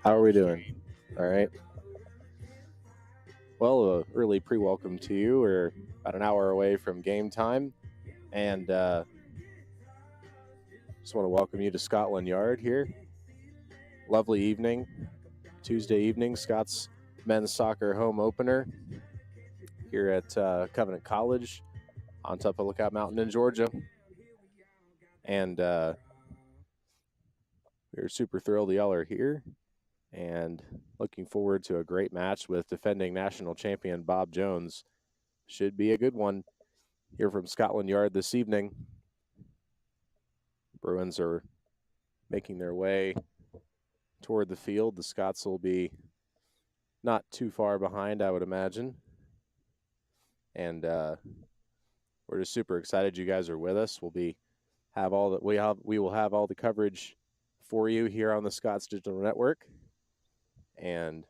How are we doing? All right. Well, early pre-welcome to you. We're about an hour away from game time, and just want to welcome you to Scotland Yard here. Lovely evening, Tuesday evening, Scott's men's soccer home opener here at Covenant College on top of Lookout Mountain in Georgia. And we're super thrilled y'all are here and looking forward to a great match with defending national champion Bob Jones. Should be a good one here from Scotland Yard this evening. Bruins are making their way toward the field. The Scots will be not too far behind, I would imagine. And we're just super excited you guys are with us. We will have all the coverage for you here on the Scots Digital Network. And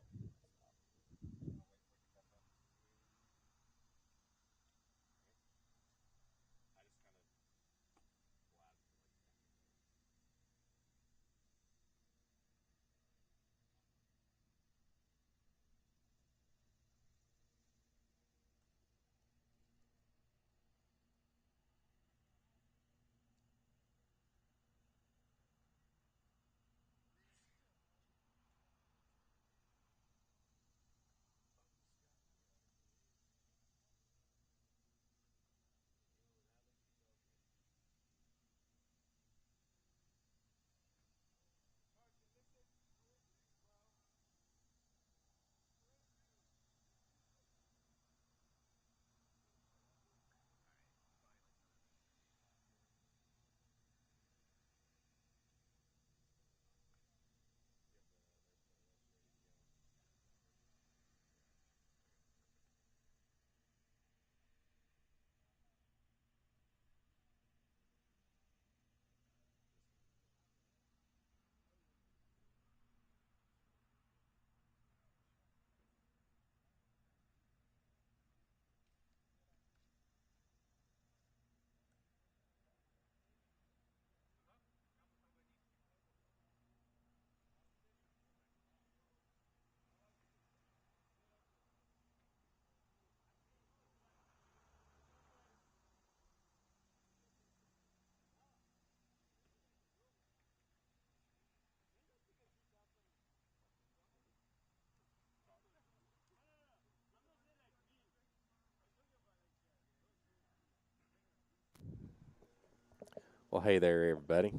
well, hey there, everybody.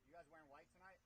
You guys wearing white tonight?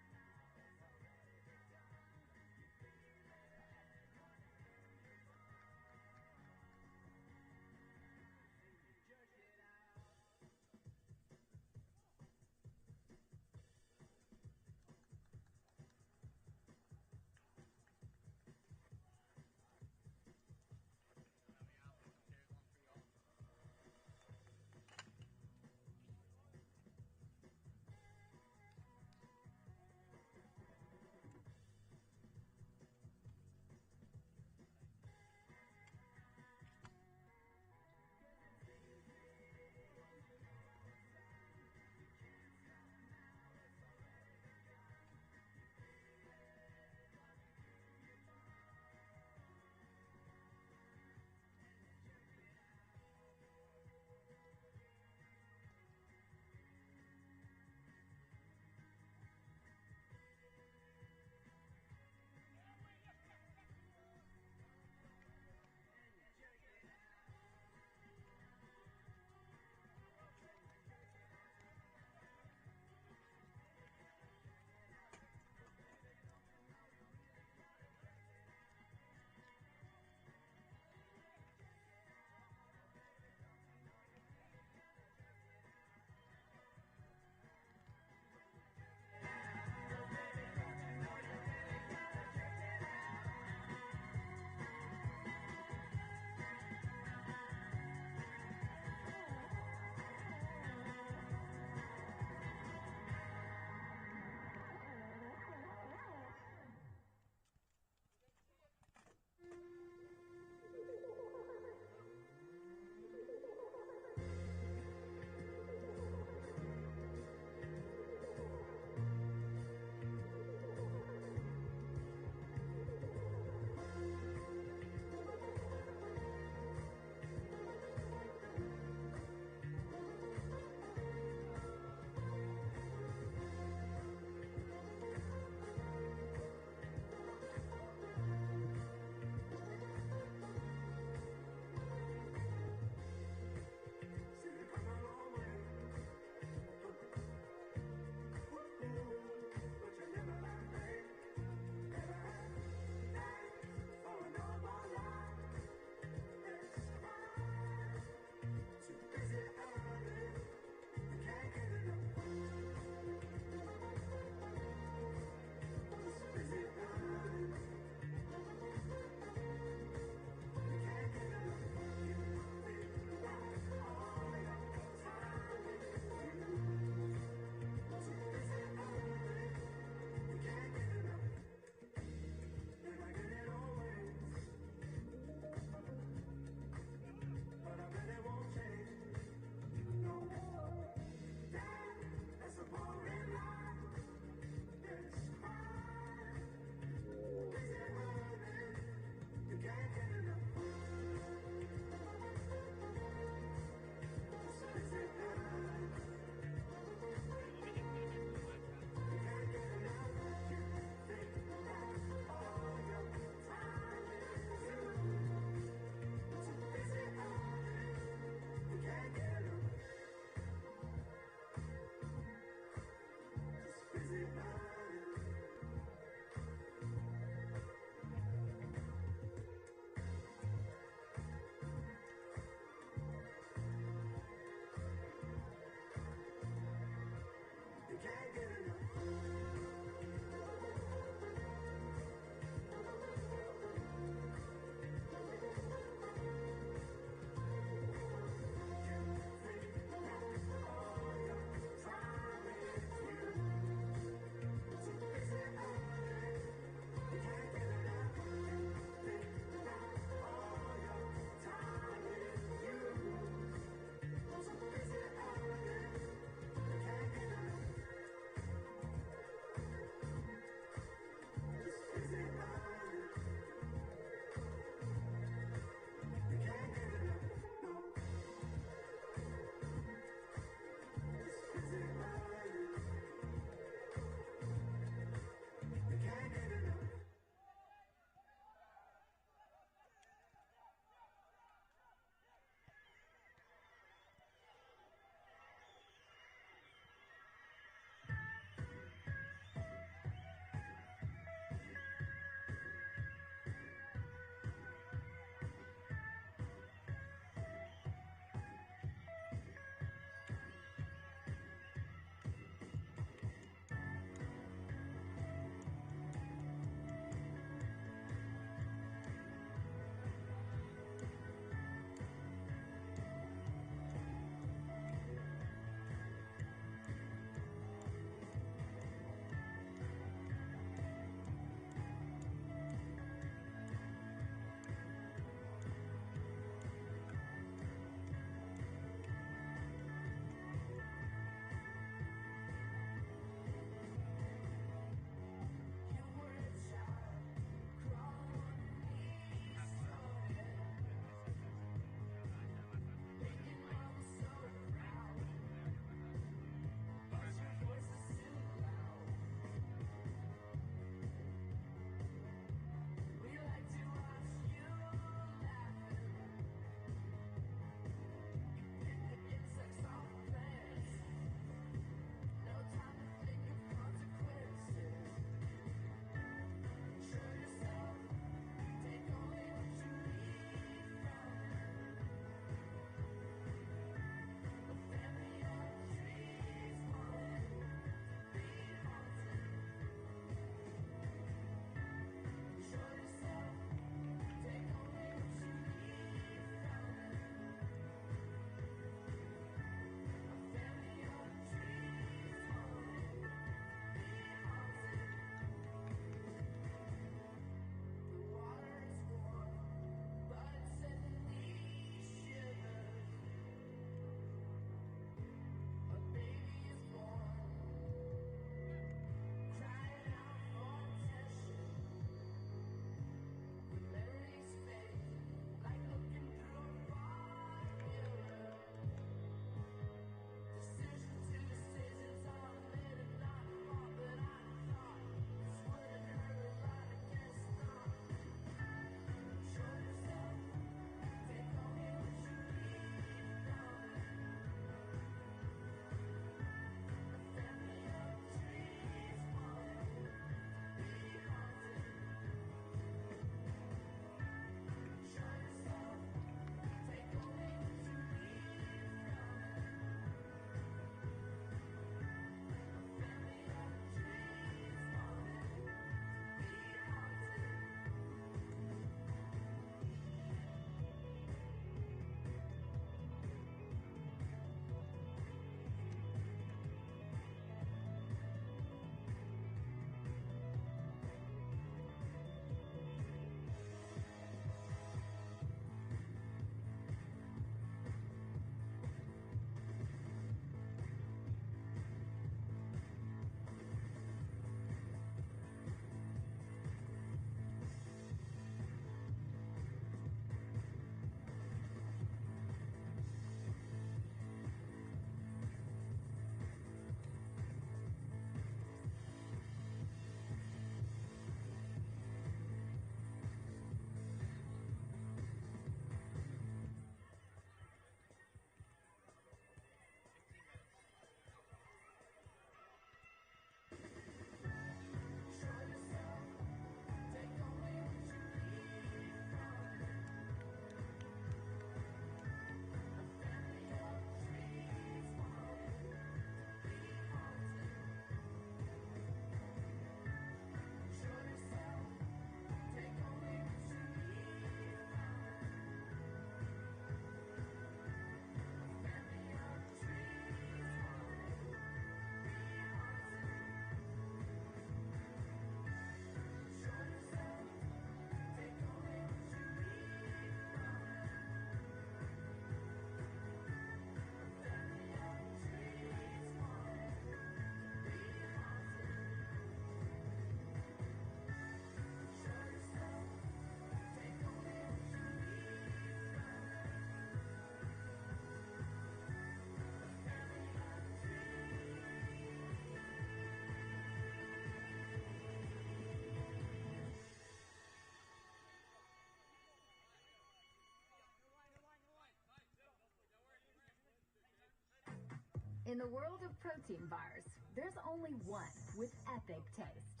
In the world of protein bars, there's only one with epic taste.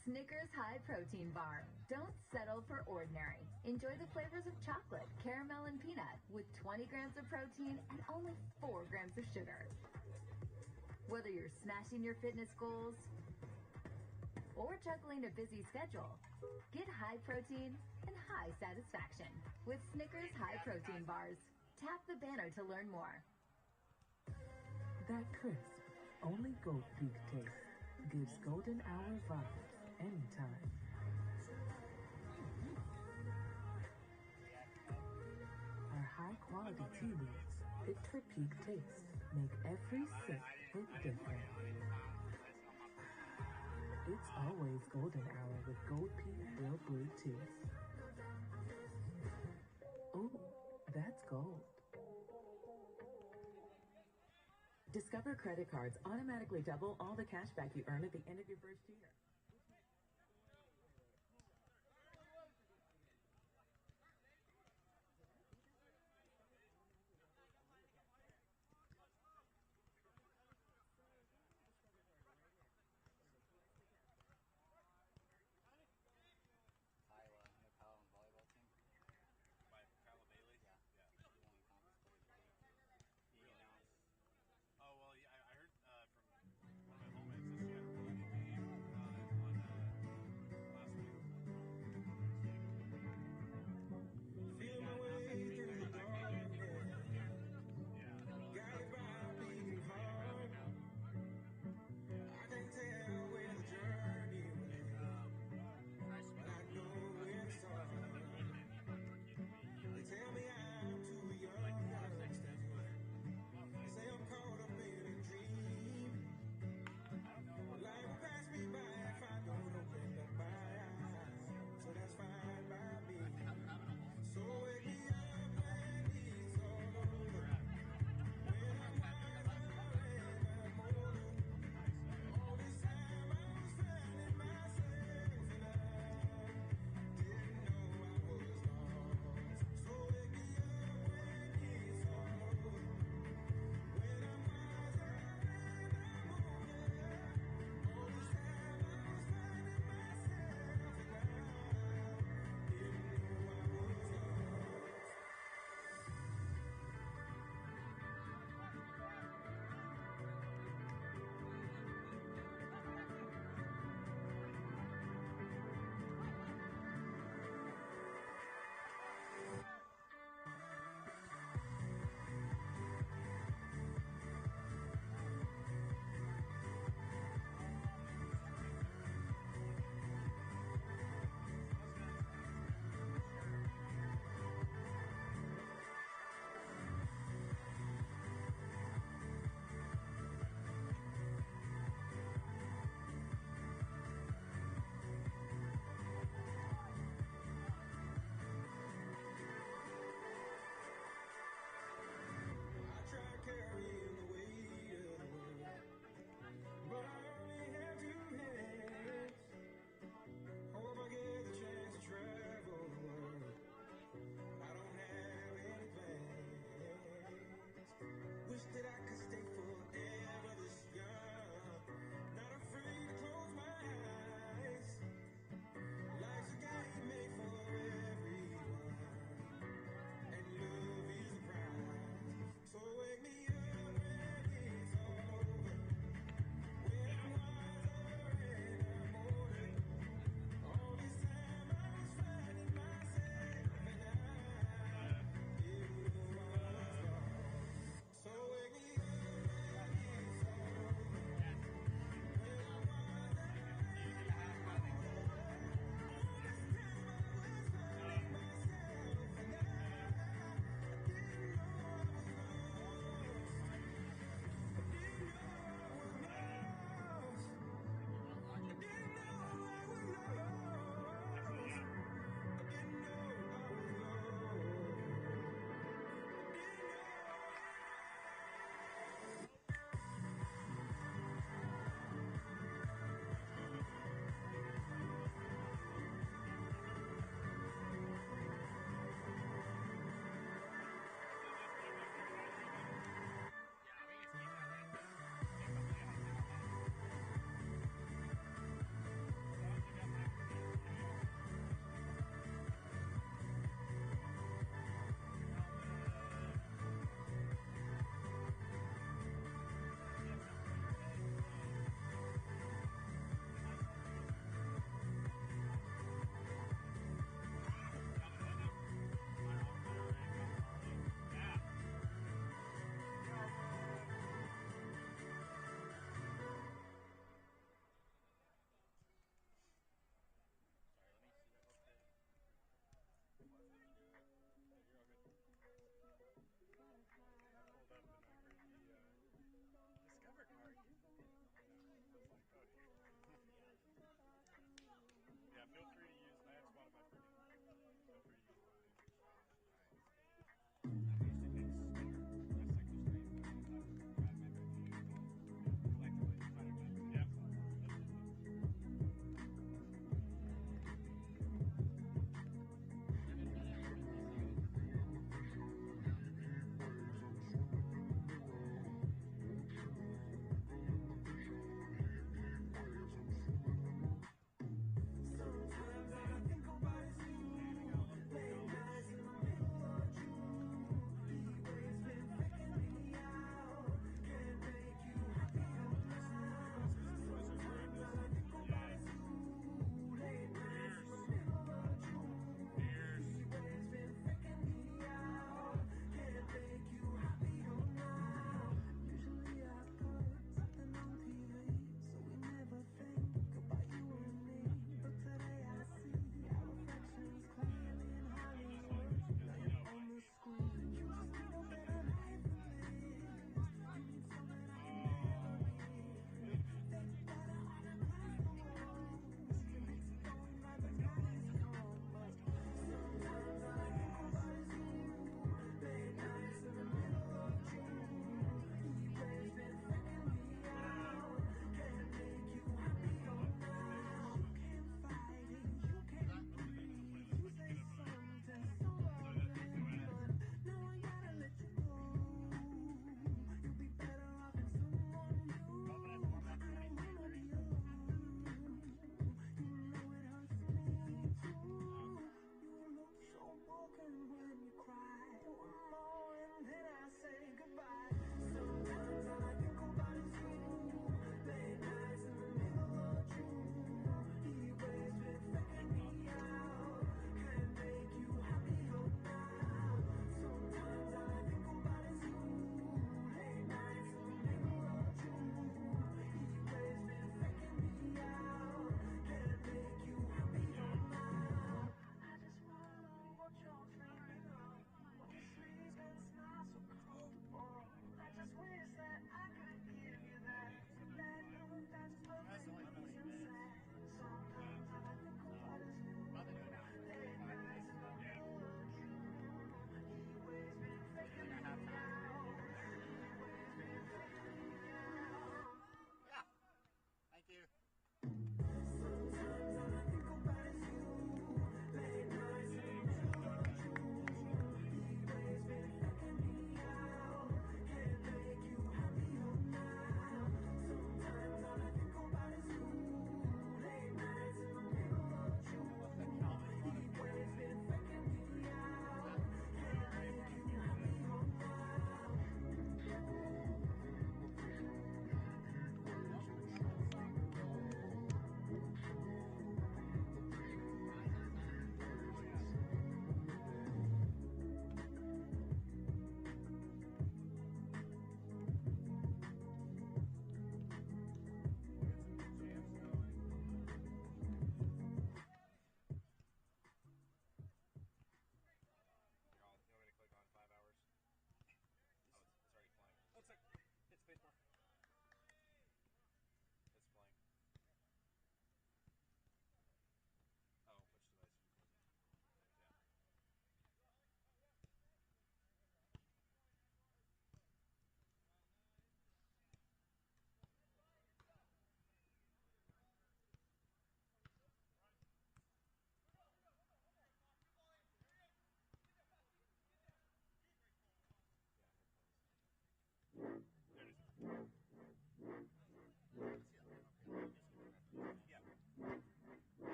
Snickers High Protein Bar. Don't settle for ordinary. Enjoy the flavors of chocolate, caramel, and peanut with 20 grams of protein and only 4 grams of sugar. Whether you're smashing your fitness goals or juggling a busy schedule, get high protein and high satisfaction with Snickers High Protein Bars. Tap the banner to learn more. That crisp, only Gold Peak taste gives golden hour vibes anytime. Our high-quality tea leaves, fit for peak taste, make every sip hit different. It's always golden hour with Gold Peak Real Brewed Tea. Ooh, that's gold. Discover credit cards automatically double all the cash back you earn at the end of your first year. Oh, well, yeah, I heard from one of my homies this year, really good game.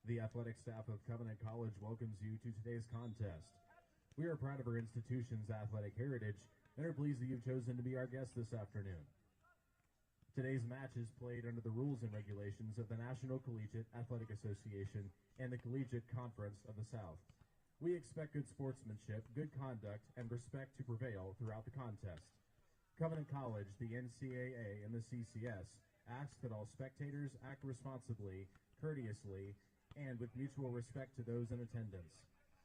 The athletic staff of Covenant College welcomes you to today's contest. We are proud of our institution's athletic heritage and are pleased that you've chosen to be our guest this afternoon. Today's match is played under the rules and regulations of the National Collegiate Athletic Association and the Collegiate Conference of the South. We expect good sportsmanship, good conduct, and respect to prevail throughout the contest. Covenant College, the NCAA, and the CCS ask that all spectators act responsibly, courteously, and with mutual respect to those in attendance.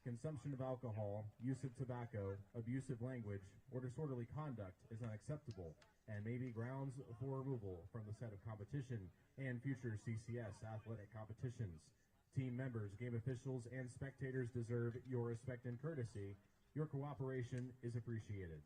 Consumption of alcohol, use of tobacco, abusive language, or disorderly conduct is unacceptable and may be grounds for removal from the set of competition and future CCS athletic competitions. Team members, game officials, and spectators deserve your respect and courtesy. Your cooperation is appreciated.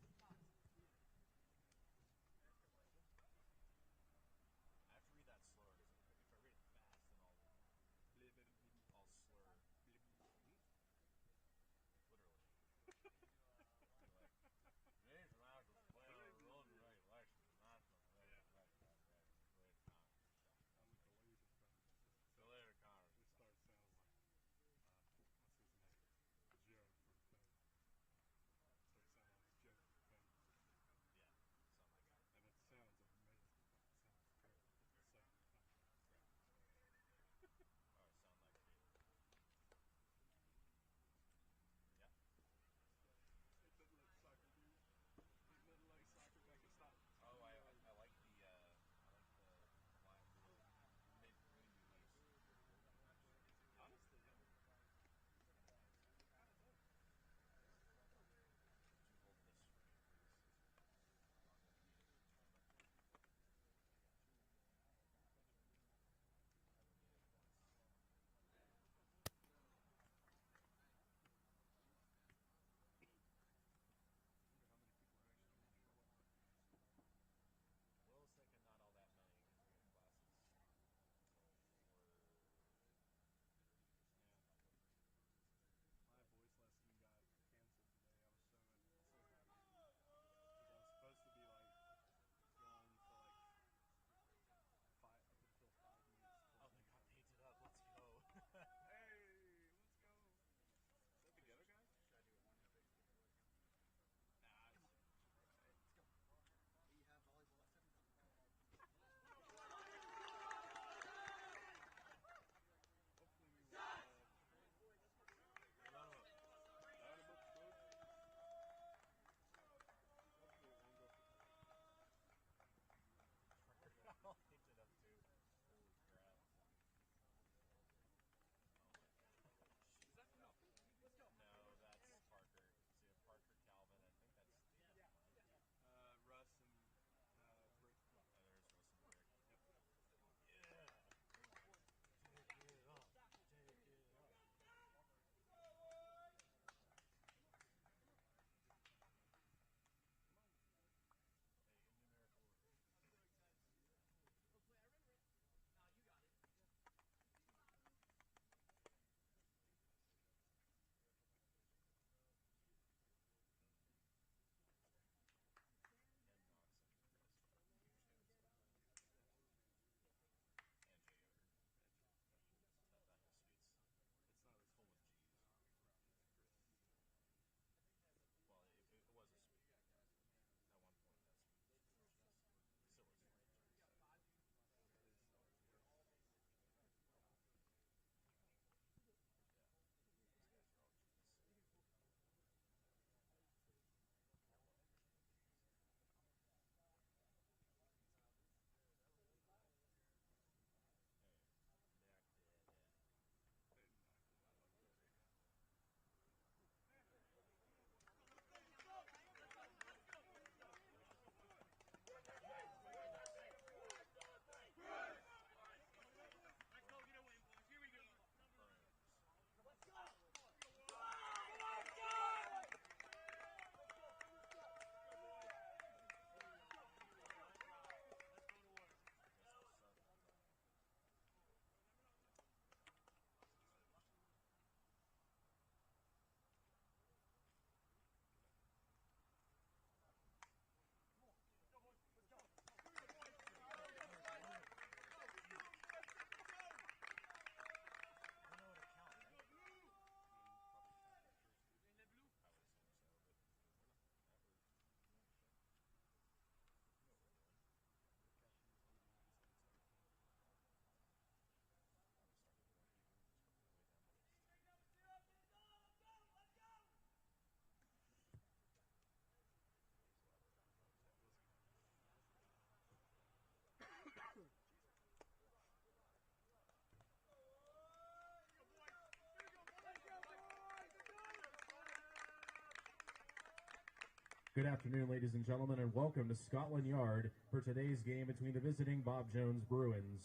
Good afternoon, ladies and gentlemen, and welcome to Scotland Yard for today's game between the visiting Bob Jones Bruins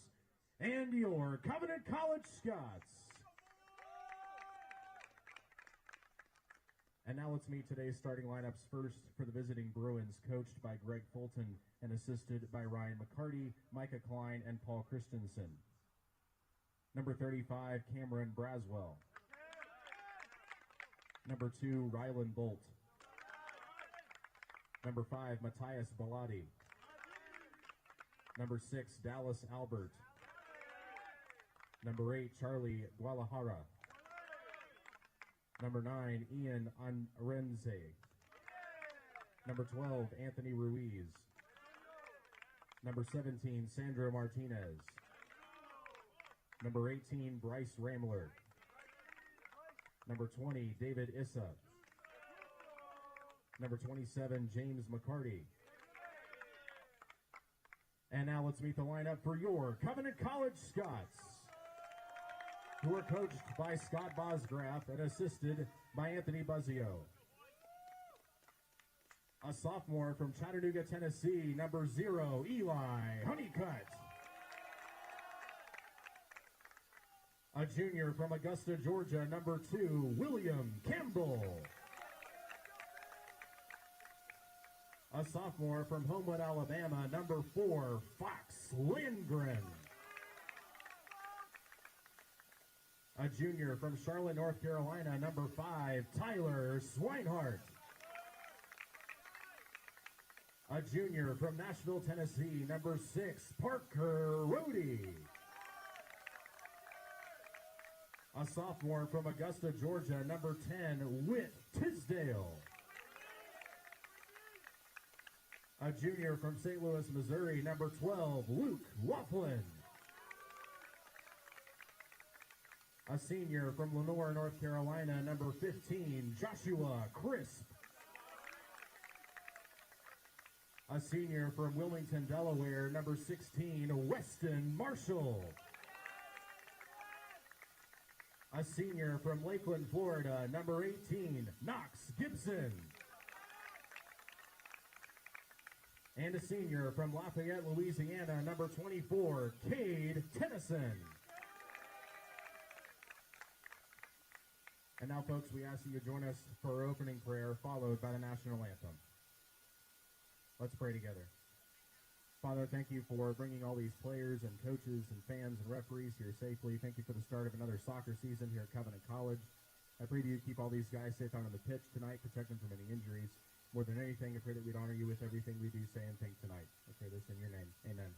and your Covenant College Scots. And now let's meet today's starting lineups. First for the visiting Bruins, coached by Greg Fulton and assisted by Ryan McCarty, Micah Klein, and Paul Christensen. Number 35, Cameron Braswell. Number 2, Rylan Bolt. Number 5, Matthias Bellotti. Number 6, Dallas Albert. Number 8, Charlie Guadalajara. Number 9, Ian Arenze. Number 12, Anthony Ruiz. Number 17, Sandra Martinez. Number 18, Bryce Ramler. Number 20, David Issa. Number 27, James McCarty. And now let's meet the lineup for your Covenant College Scots, who are coached by Scott Bosgraf and assisted by Anthony Buzzio. A sophomore from Chattanooga, Tennessee, number 0, Eli Honeycutt. A junior from Augusta, Georgia, number 2, William Campbell. A sophomore from Homewood, Alabama, number 4, Fox Lindgren. A junior from Charlotte, North Carolina, number 5, Tyler Swinehart. A junior from Nashville, Tennessee, number 6, Parker Rohde. A sophomore from Augusta, Georgia, number 10, Whit Tisdale. A junior from St. Louis, Missouri, number 12, Luke Laughlin. A senior from Lenoir, North Carolina, number 15, Joshua Crisp. A senior from Wilmington, Delaware, number 16, Weston Marshall. A senior from Lakeland, Florida, number 18, Knox Gibson. And a senior from Lafayette, Louisiana, number 24, Cade Tennyson. And now, folks, we ask that you join us for our opening prayer, followed by the national anthem. Let's pray together. Father, thank you for bringing all these players and coaches and fans and referees here safely. Thank you for the start of another soccer season here at Covenant College. I pray that you keep all these guys safe out on the pitch tonight, protect them from any injuries. More than anything, I pray that we'd honor you with everything we do, say, and think tonight. I pray this in your name. Amen.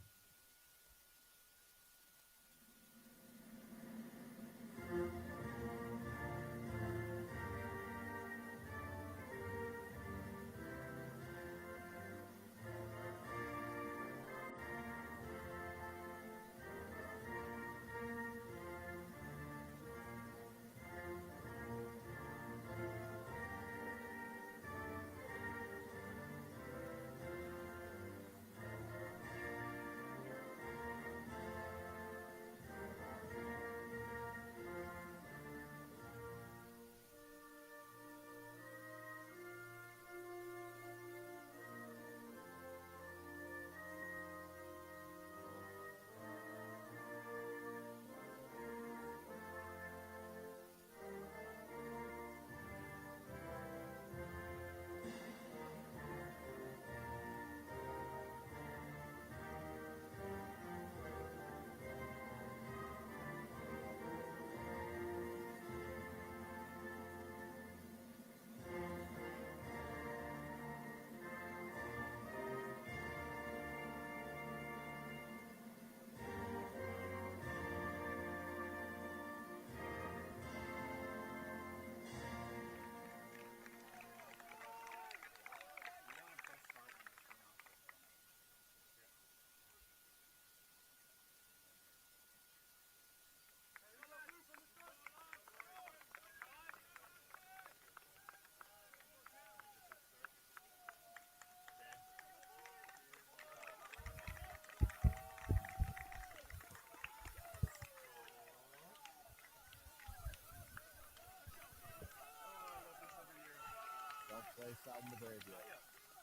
Place out in the Brave yet.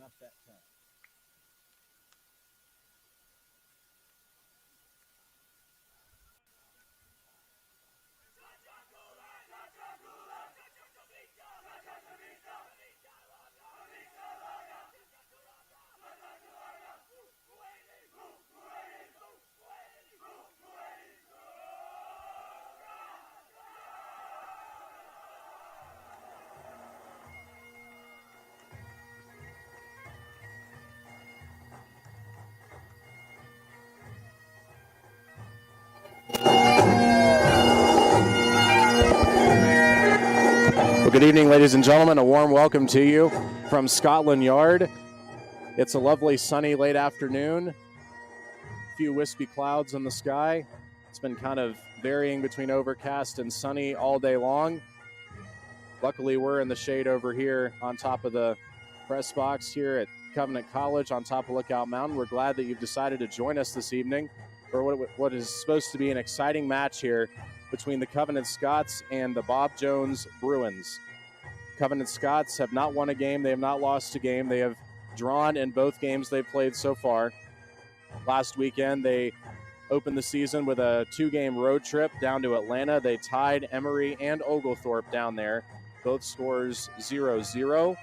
Not that tough. Well, good evening, ladies and gentlemen. A warm welcome to you from Scotland Yard. It's a lovely sunny late afternoon. A few wispy clouds in the sky. It's been kind of varying between overcast and sunny all day long. Luckily, we're in the shade over here on top of the press box here at Covenant College on top of Lookout Mountain. We're glad that you've decided to join us this evening for what is supposed to be an exciting match here between the Covenant Scots and the Bob Jones Bruins. Covenant Scots have not won a game. They have not lost a game. They have drawn in both games they've played so far. Last weekend, they opened the season with a 2-game road trip down to Atlanta. They tied Emory and Oglethorpe down there. Both scores 0-0.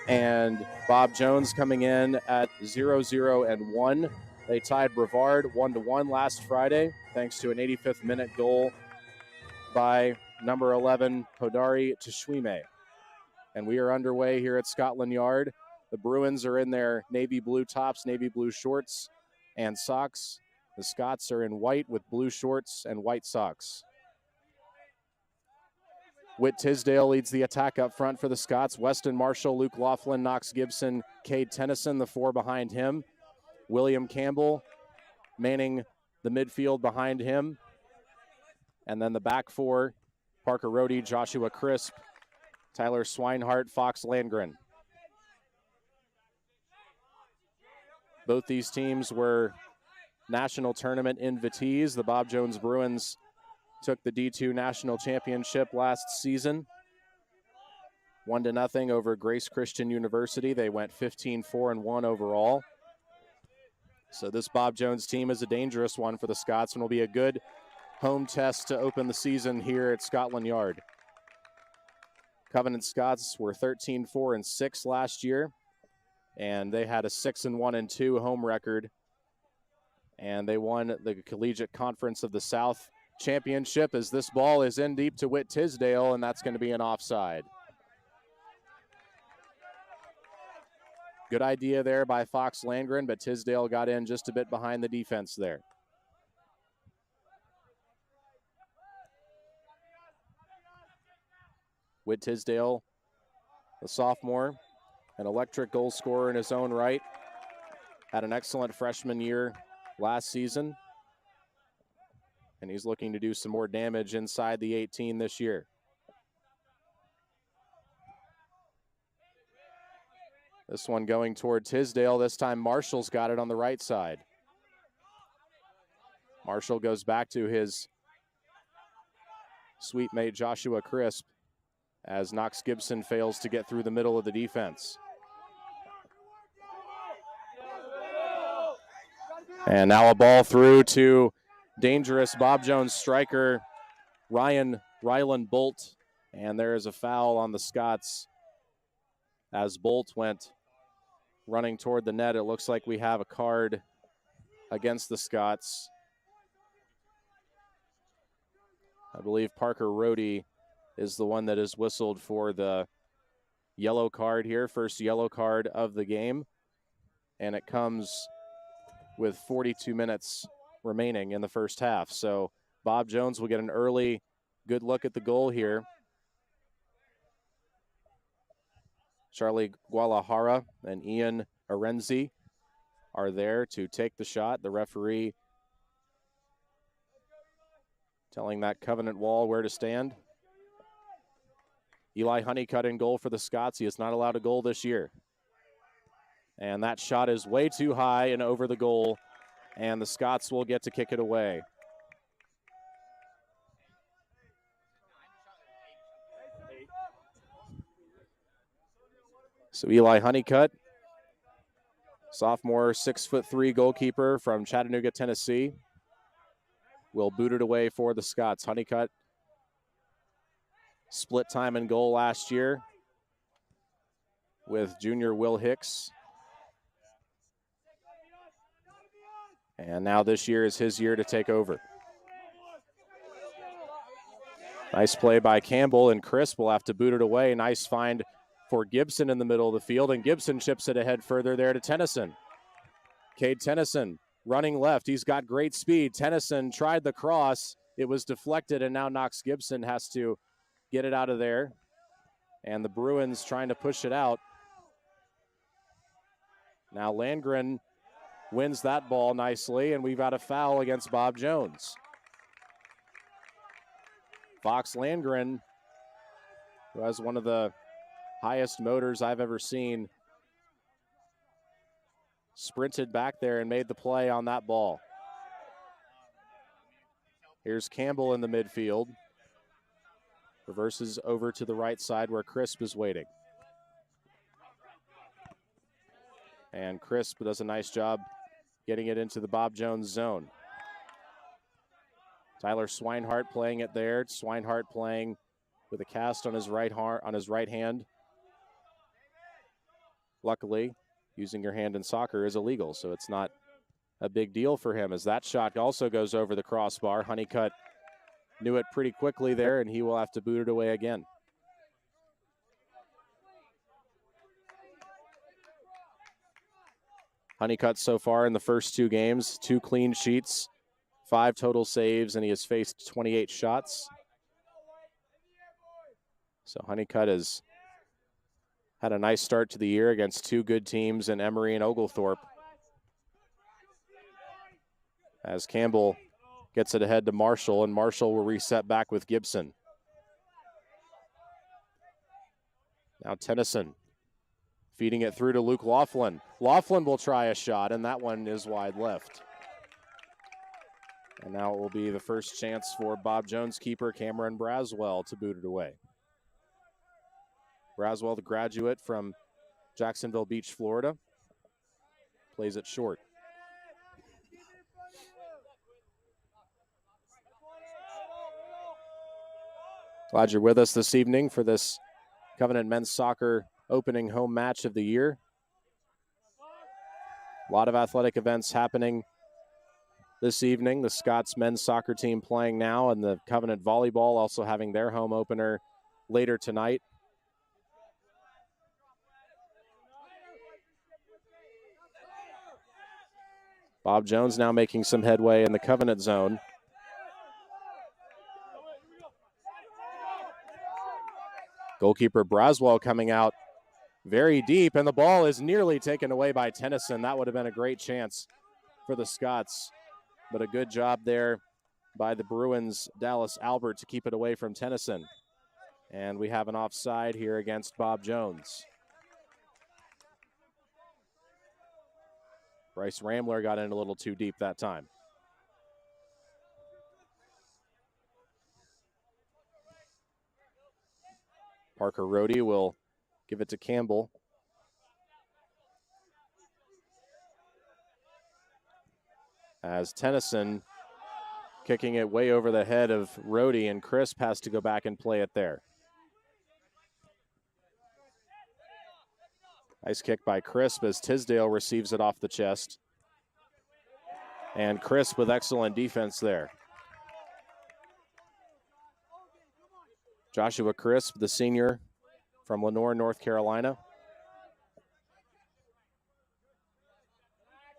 And Bob Jones coming in at 0-0-1. They tied Brevard 1-1 last Friday, thanks to an 85th minute goal by number 11, Hodari Tashwime. And we are underway here at Scotland Yard. The Bruins are in their navy blue tops, navy blue shorts, and socks. The Scots are in white with blue shorts and white socks. Whit Tisdale leads the attack up front for the Scots. Weston Marshall, Luke Laughlin, Knox Gibson, Cade Tennyson, the four behind him. William Campbell manning the midfield behind him. And then the back four, Parker Rohde, Joshua Crisp, Tyler Swinehart, Fox Landgren. Both these teams were national tournament invitees. The Bob Jones Bruins took the D2 National Championship last season. 1-0 over Grace Christian University. They went 15-4-1 overall. So this Bob Jones team is a dangerous one for the Scots and will be a good home test to open the season here at Scotland Yard. Covenant Scots were 13-4-6 last year, and they had a 6-1-2 home record. And they won the Collegiate Conference of the South Championship as this ball is in deep to Whit Tisdale, and that's going to be an offside. Good idea there by Fox Landgren, but Tisdale got in just a bit behind the defense there. Whit Tisdale, the sophomore, an electric goal scorer in his own right, had an excellent freshman year last season, and he's looking to do some more damage inside the 18 this year. This one going toward Tisdale. This time Marshall's got it on the right side. Marshall goes back to his sweet mate Joshua Crisp as Knox Gibson fails to get through the middle of the defense. And now a ball through to dangerous Bob Jones striker Ryan Ryland Bolt. And there is a foul on the Scots as Bolt went running toward the net. It looks like we have a card against the Scots. I believe Parker Rohde is the one that is whistled for the yellow card here, first yellow card of the game. And it comes with 42 minutes remaining in the first half. So Bob Jones will get an early good look at the goal here. Charlie Guadalajara and Ian Arenzi are there to take the shot. The referee telling that Covenant wall where to stand. Eli Honeycutt in goal for the Scots. He is not allowed a goal this year. And that shot is way too high and over the goal, and the Scots will get to kick it away. So Eli Honeycutt, sophomore, 6'3" goalkeeper from Chattanooga, Tennessee, will boot it away for the Scots. Honeycutt split time in goal last year with junior Will Hicks. And now this year is his year to take over. Nice play by Campbell, and Crisp will have to boot it away. Nice find for Gibson in the middle of the field, and Gibson chips it ahead further there to Tennyson. Cade Tennyson running left. He's got great speed. Tennyson tried the cross. It was deflected, and now Knox Gibson has to get it out of there. And the Bruins trying to push it out. Now Landgren wins that ball nicely, and we've got a foul against Bob Jones. Fox Landgren, who has one of the highest motors I've ever seen, sprinted back there and made the play on that ball. Here's Campbell in the midfield. Reverses over to the right side where Crisp is waiting. And Crisp does a nice job getting it into the Bob Jones zone. Tyler Swinehart playing it there. Swinehart playing with a cast on his right hand. Luckily, using your hand in soccer is illegal, so it's not a big deal for him, as that shot also goes over the crossbar. Honeycutt knew it pretty quickly there, and he will have to boot it away again. Honeycutt so far in the first two games, 2 clean sheets, 5 total saves, and he has faced 28 shots. So Honeycutt has had a nice start to the year against 2 good teams in Emory and Oglethorpe. As Campbell gets it ahead to Marshall, and Marshall will reset back with Gibson. Now Tennyson feeding it through to Luke Laughlin. Laughlin will try a shot, and that one is wide left. And now it will be the first chance for Bob Jones keeper Cameron Braswell to boot it away. Braswell, the graduate from Jacksonville Beach, Florida, plays it short. Glad you're with us this evening for this Covenant Men's Soccer opening home match of the year. A lot of athletic events happening this evening. The Scots men's soccer team playing now, and the Covenant Volleyball also having their home opener later tonight. Bob Jones now making some headway in the Covenant zone. Goalkeeper Braswell coming out very deep, and the ball is nearly taken away by Tennyson. That would have been a great chance for the Scots, but a good job there by the Bruins' Dallas Albert to keep it away from Tennyson. And we have an offside here against Bob Jones. Bryce Ramler got in a little too deep that time. Parker Rohde will give it to Campbell. As Tennyson kicking it way over the head of Rohde, and Crisp has to go back and play it there. Nice kick by Crisp as Tisdale receives it off the chest. And Crisp with excellent defense there. Joshua Crisp, the senior from Lenoir, North Carolina,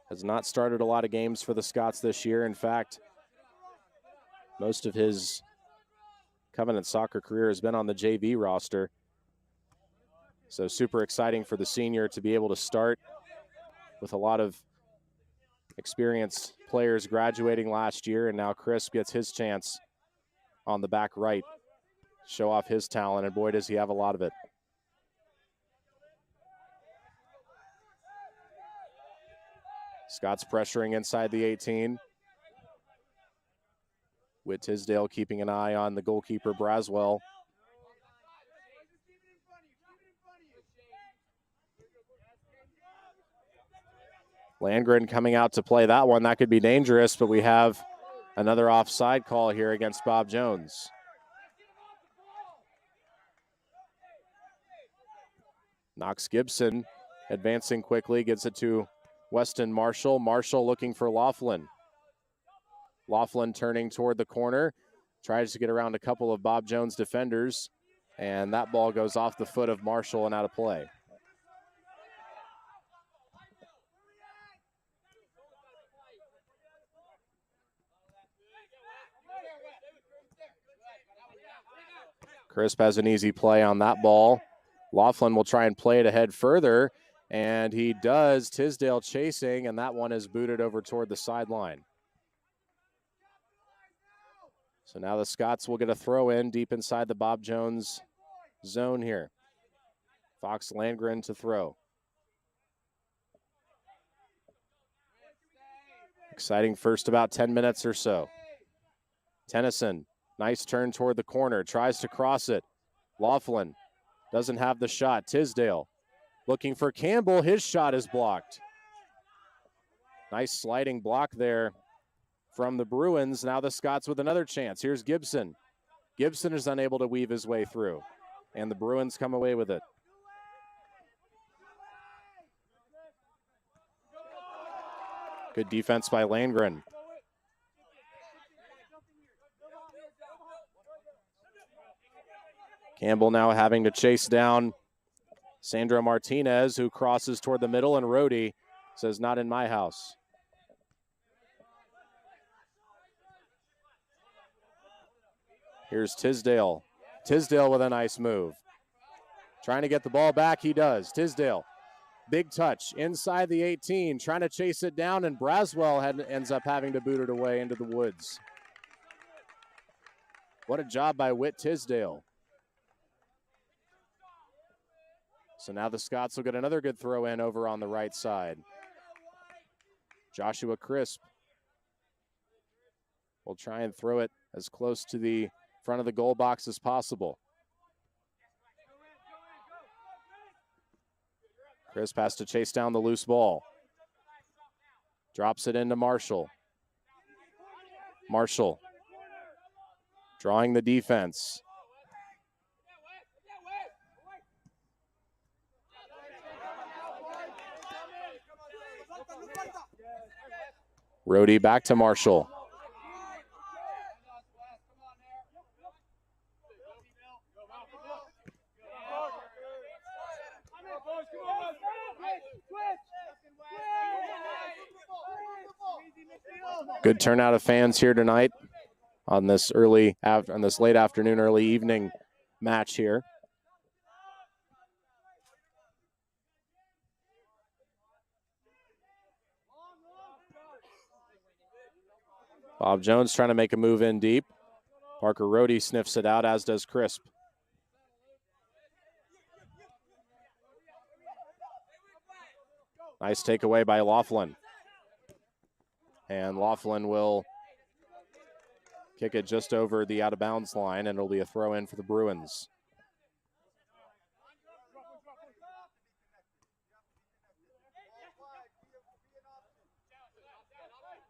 has not started a lot of games for the Scots this year. In fact, most of his Covenant soccer career has been on the JV roster. So super exciting for the senior to be able to start with a lot of experienced players graduating last year, and now Crisp gets his chance on the back right. Show off his talent, and boy, does he have a lot of it. Scott's pressuring inside the 18. With Tisdale keeping an eye on the goalkeeper, Braswell. Landgren coming out to play that one. That could be dangerous, but we have another offside call here against Bob Jones. Knox Gibson advancing quickly, gets it to Weston Marshall. Marshall looking for Laughlin. Laughlin turning toward the corner, tries to get around a couple of Bob Jones defenders, and that ball goes off the foot of Marshall and out of play. Crisp has an easy play on that ball. Laughlin will try and play it ahead further, and he does. Tisdale chasing, and that one is booted over toward the sideline. So now the Scots will get a throw in deep inside the Bob Jones zone here. Fox Landgren to throw. Exciting first about 10 minutes or so. Tennyson, nice turn toward the corner, tries to cross it. Laughlin doesn't have the shot. Tisdale looking for Campbell. His shot is blocked. Nice sliding block there from the Bruins. Now the Scots with another chance. Here's Gibson. Gibson is unable to weave his way through, and the Bruins come away with it. Good defense by Landgren. Campbell now having to chase down Sandro Martinez, who crosses toward the middle, and Rohde says, "Not in my house." Here's Tisdale. Tisdale with a nice move. Trying to get the ball back, he does. Tisdale, big touch inside the 18, trying to chase it down, and Braswell ends up having to boot it away into the woods. What a job by Whit Tisdale. So now the Scots will get another good throw in over on the right side. Joshua Crisp will try and throw it as close to the front of the goal box as possible. Crisp has to chase down the loose ball. Drops it into Marshall. Marshall drawing the defense. Rohde back to Marshall. Good turnout of fans here tonight on this late afternoon, early evening match here. Bob Jones trying to make a move in deep. Parker Rohde sniffs it out, as does Crisp. Nice takeaway by Laughlin. And Laughlin will kick it just over the out-of-bounds line, and it'll be a throw-in for the Bruins.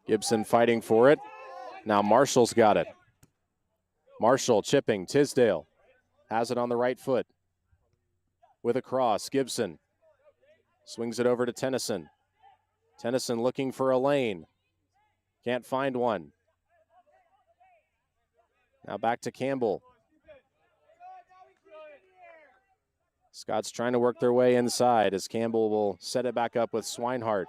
Gibson fighting for it. Now Marshall's got it. Marshall chipping. Tisdale has it on the right foot. With a cross, Gibson swings it over to Tennyson. Tennyson looking for a lane. Can't find one. Now back to Campbell. Scots trying to work their way inside as Campbell will set it back up with Swinehart.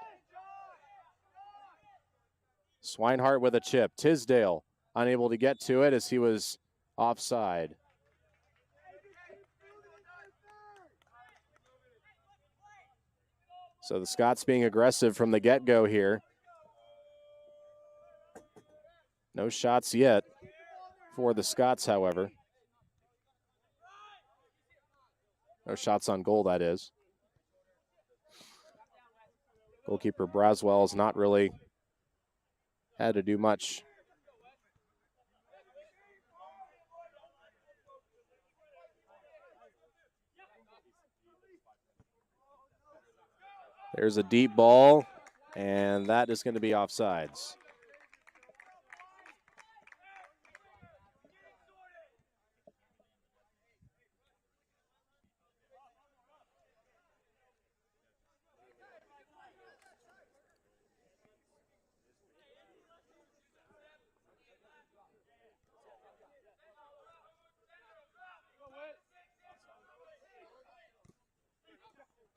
Swinehart with a chip. Tisdale unable to get to it as he was offside. So the Scots being aggressive from the get-go here. No shots yet for the Scots, however. No shots on goal, that is. Goalkeeper Braswell has not really had to do much. There's a deep ball, And that is going to be offsides.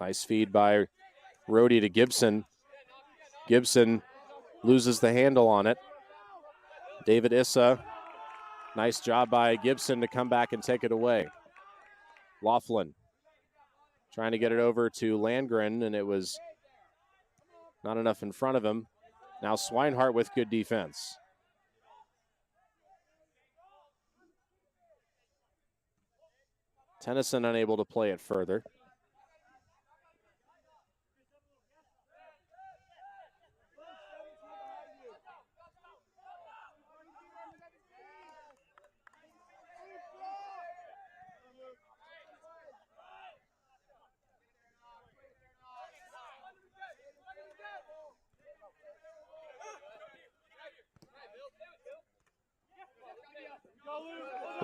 Nice feed by Rhodey to Gibson. Gibson loses the handle on it. David Issa, nice job by Gibson to come back and take it away. Laughlin trying to get it over to Landgren, and it was not enough in front of him. Now Swinehart with good defense. Tennyson unable to play it further.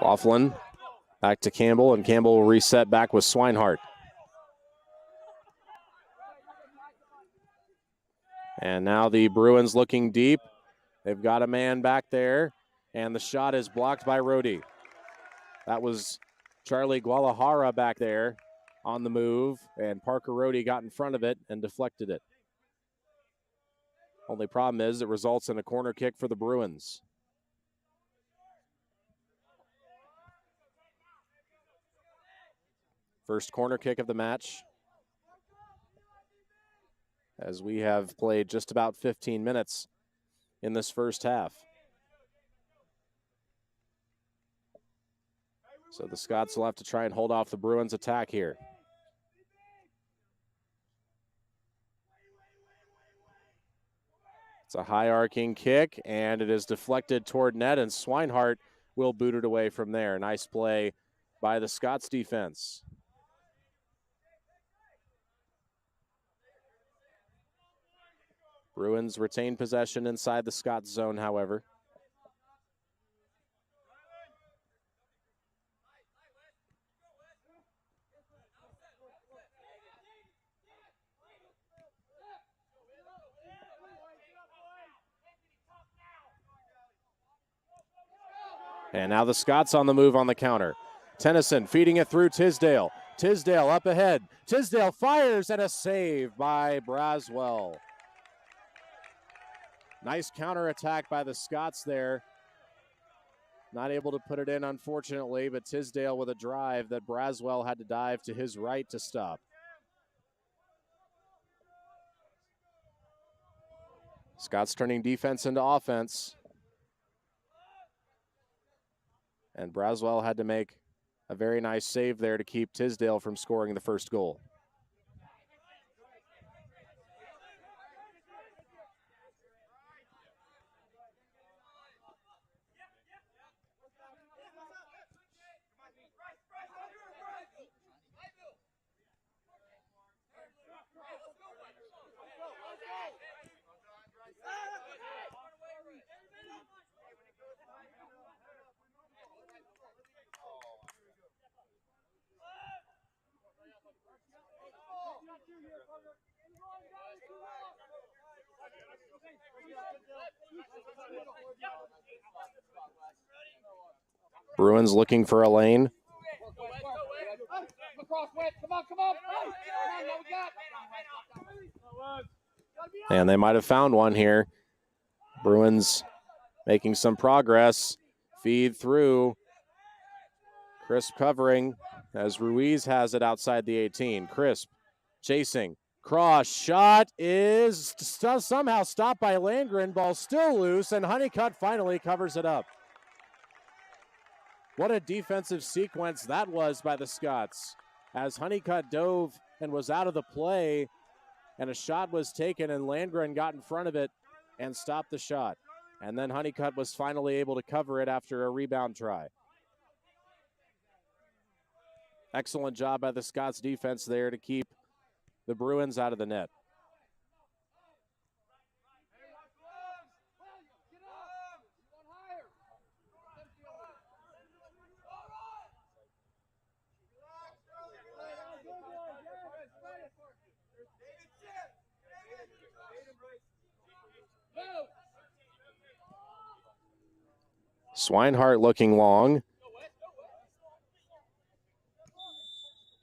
Laughlin back to Campbell, and Campbell will reset back with Swinehart. And now the Bruins looking deep. They've got a man back there, and the shot is blocked by Rhodey. That was Charlie Guadalajara back there on the move, and Parker Rhodey got in front of it and deflected it. Only problem is it results in a corner kick for the Bruins. First corner kick of the match, as we have played just about 15 minutes in this first half. So the Scots will have to try and hold off the Bruins' attack here. It's a high arcing kick, and it is deflected toward net, and Swinehart will boot it away from there. Nice play by the Scots defense. Bruins retain possession inside the Scots zone, however. And now the Scots on the move on the counter. Tennyson feeding it through Tisdale. Tisdale up ahead. Tisdale fires, and a save by Braswell. Nice counterattack by the Scots there. Not able to put it in, unfortunately, but Tisdale with a drive that Braswell had to dive to his right to stop. Scots turning defense into offense. And Braswell had to make a very nice save there to keep Tisdale from scoring the first goal. Bruins looking for a lane. And they might have found one here. Bruins making some progress. Feed through. Crisp covering as Ruiz has it outside the 18. Crisp chasing. Cross shot is somehow stopped by Landgren. Ball still loose, and Honeycutt finally covers it up. What a defensive sequence that was by the Scots, as Honeycutt dove and was out of the play, and a shot was taken, and Landgren got in front of it and stopped the shot. And then Honeycutt was finally able to cover it after a rebound try. Excellent job by the Scots defense there to keep the Bruins out of the net. Swinehart looking long.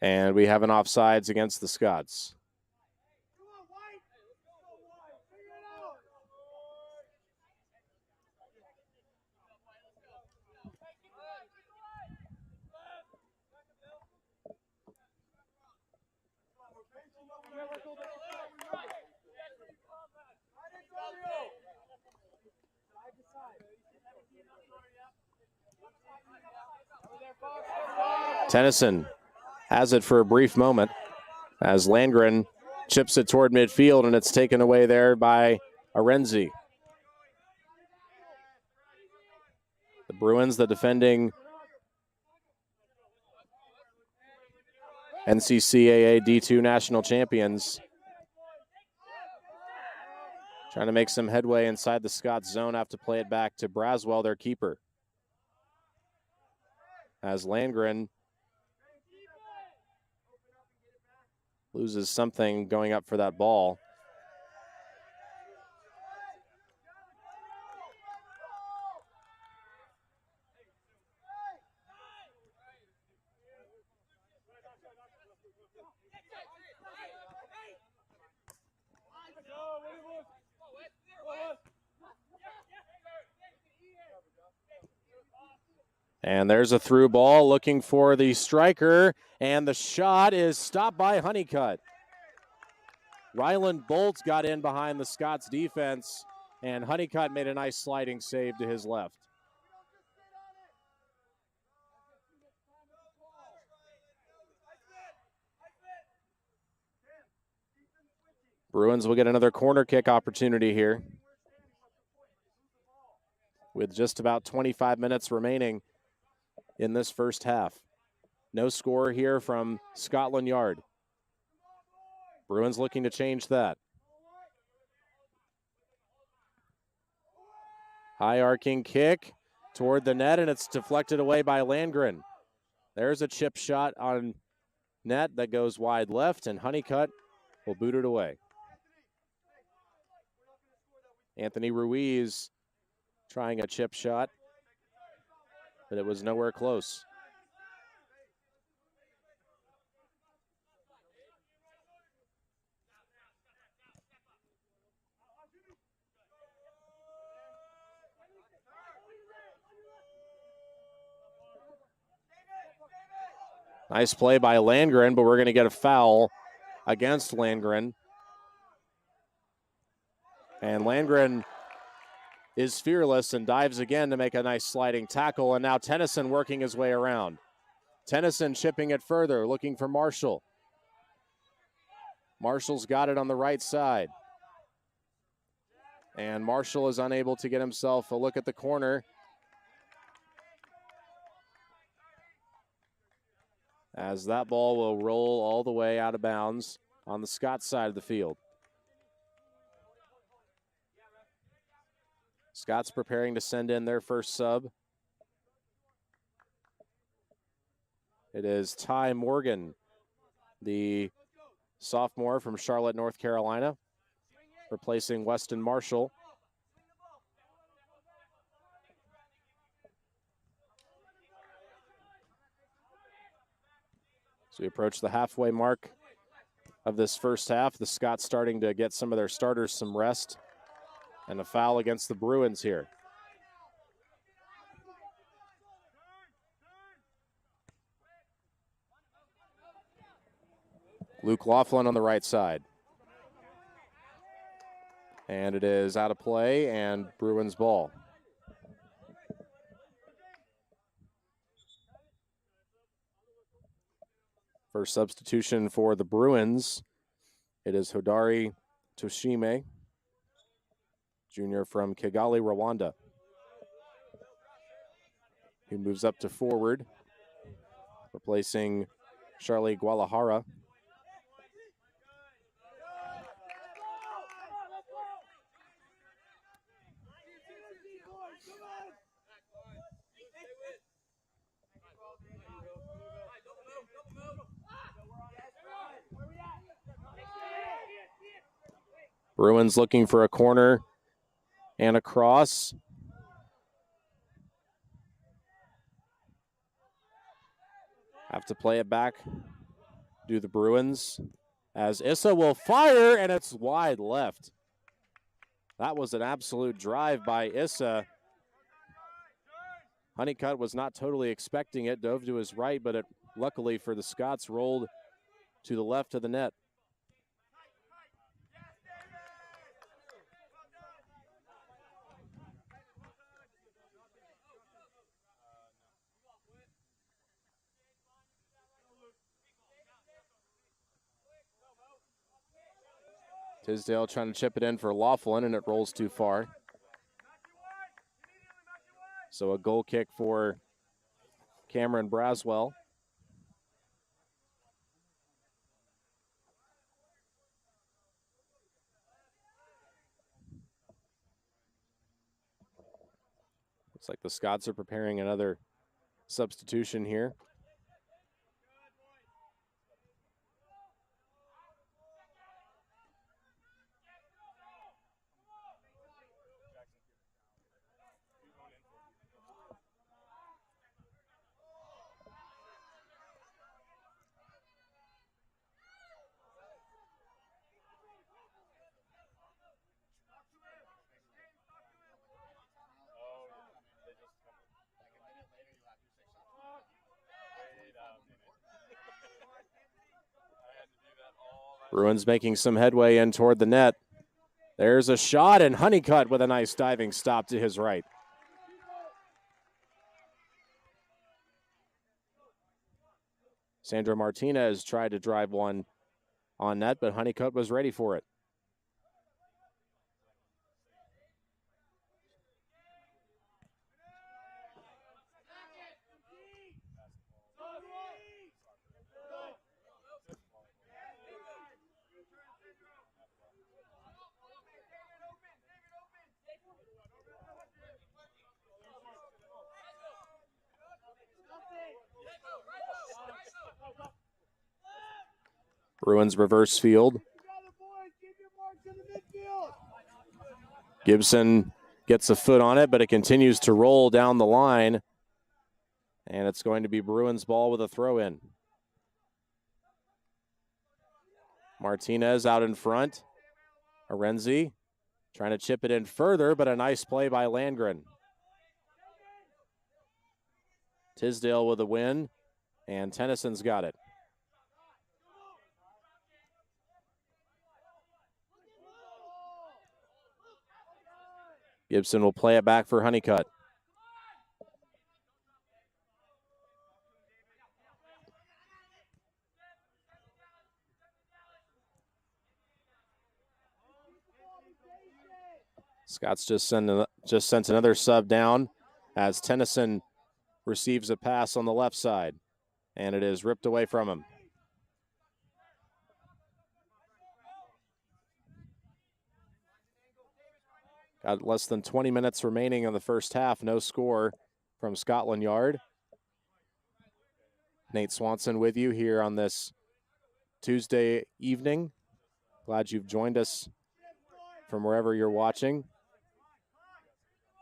And we have an offsides against the Scots. Tennyson has it for a brief moment as Landgren chips it toward midfield, and it's taken away there by Arenzi. The Bruins, the defending NCCAA D2 national champions, trying to make some headway inside the Scots zone, have to play it back to Braswell, their keeper. As Landgren loses something going up for that ball. And there's a through ball looking for the striker, and the shot is stopped by Honeycutt. Ryland Bolts got in behind the Scots defense, and Honeycutt made a nice sliding save to his left. Bruins will get another corner kick opportunity here with just about 25 minutes remaining in this first half. No score here from Scotland Yard. Bruins looking to change that. High arcing kick toward the net, and it's deflected away by Landgren. There's a chip shot on net that goes wide left, and Honeycutt will boot it away. Anthony Ruiz trying a chip shot, but it was nowhere close. Nice play by Landgren, but we're going to get a foul against Landgren. And Landgren is fearless and dives again to make a nice sliding tackle. And now Tennyson working his way around. Tennyson chipping it further, looking for Marshall. Marshall's got it on the right side. And Marshall is unable to get himself a look at the corner. As that ball will roll all the way out of bounds on the Scots side of the field. Scots preparing to send in their first sub. It is Ty Morgan, the sophomore from Charlotte, North Carolina, replacing Weston Marshall. So we approach the halfway mark of this first half. The Scots starting to get some of their starters some rest. And a foul against the Bruins here. Luke Laughlin on the right side. And it is out of play and Bruins ball. First substitution for the Bruins. It is Hodari Toshime, junior from Kigali, Rwanda, who moves up to forward, replacing Charlie Gualahara. Bruins looking for a corner and a cross. Have to play it back. Do the Bruins as Issa will fire, and it's wide left. That was an absolute drive by Issa. Honeycutt was not totally expecting it, dove to his right, but it luckily for the Scots rolled to the left of the net. Tisdale trying to chip it in for Laughlin, and it rolls too far. So a goal kick for Cameron Braswell. Looks like the Scots are preparing another substitution here. Bruins making some headway in toward the net. There's a shot, and Honeycutt with a nice diving stop to his right. Sandra Martinez tried to drive one on net, but Honeycutt was ready for it. Bruins reverse field. Gibson gets a foot on it, but it continues to roll down the line. And it's going to be Bruins ball with a throw in. Martinez out in front. Arenzi trying to chip it in further, but a nice play by Landgren. Tisdale with a win, and Tennyson's got it. Gibson will play it back for Honeycutt. Scott's just sent another sub down as Tennyson receives a pass on the left side, and it is ripped away from him. Got less than 20 minutes remaining in the first half. No score from Scotland Yard. Nate Swanson with you here on this Tuesday evening. Glad you've joined us from wherever you're watching.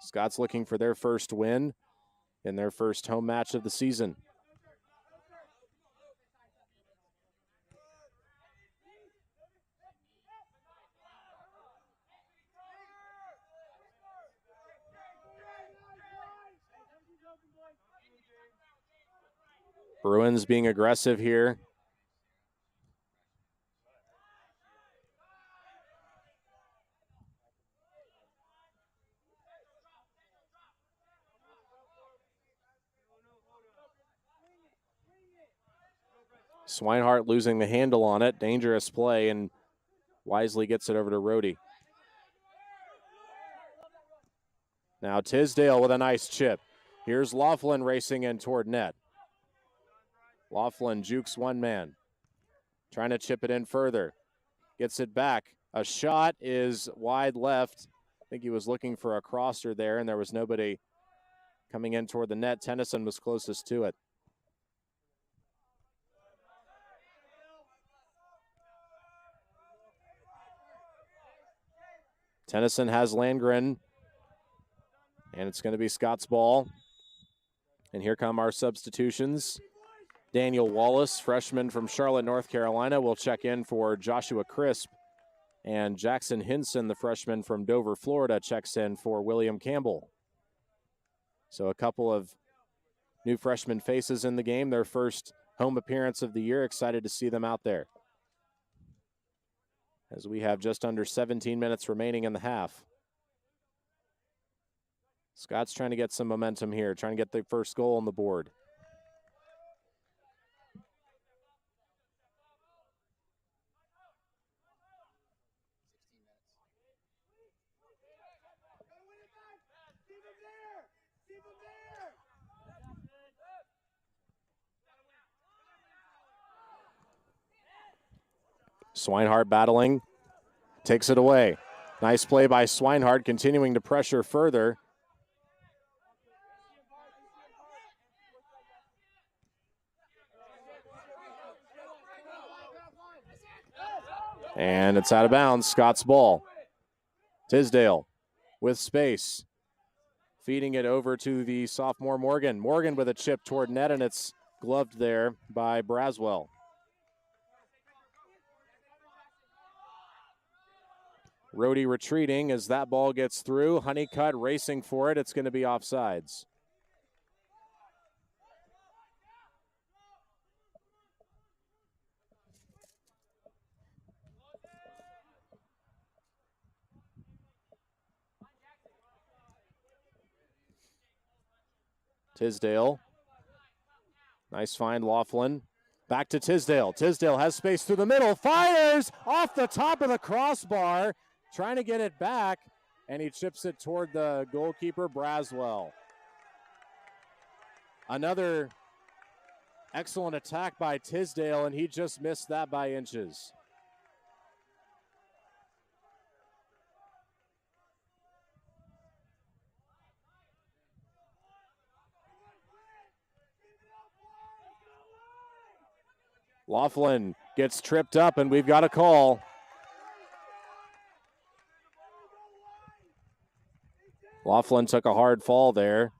Scots looking for their first win in their first home match of the season. Bruins being aggressive here. Swinehart losing the handle on it. Dangerous play, and wisely gets it over to Rohde. Now Tisdale with a nice chip. Here's Laughlin racing in toward net. Laughlin jukes one man. Trying to chip it in further. Gets it back. A shot is wide left. I think he was looking for a crosser there, and there was nobody coming in toward the net. Tennyson was closest to it. Tennyson has Landgren, and it's going to be Scott's ball. And here come our substitutions. Daniel Wallace, freshman from Charlotte, North Carolina, will check in for Joshua Crisp. And Jackson Hinson, the freshman from Dover, Florida, checks in for William Campbell. So a couple of new freshman faces in the game, their first home appearance of the year. Excited to see them out there. As we have just under 17 minutes remaining in the half. Scott's trying to get some momentum here, trying to get the first goal on the board. Swinehart battling, takes it away. Nice play by Swinehart, continuing to pressure further. And it's out of bounds, Scott's ball. Tisdale with space, feeding it over to the sophomore Morgan. Morgan with a chip toward net, and it's gloved there by Braswell. Rhodey retreating as that ball gets through. Honeycutt racing for it. It's going to be offsides. Tisdale. Nice find, Laughlin. Back to Tisdale. Tisdale has space through the middle. Fires off the top of the crossbar. Trying to get it back, and he chips it toward the goalkeeper, Braswell. Another excellent attack by Tisdale, and he just missed that by inches. Laughlin gets tripped up, and we've got a call. Laughlin took a hard fall there.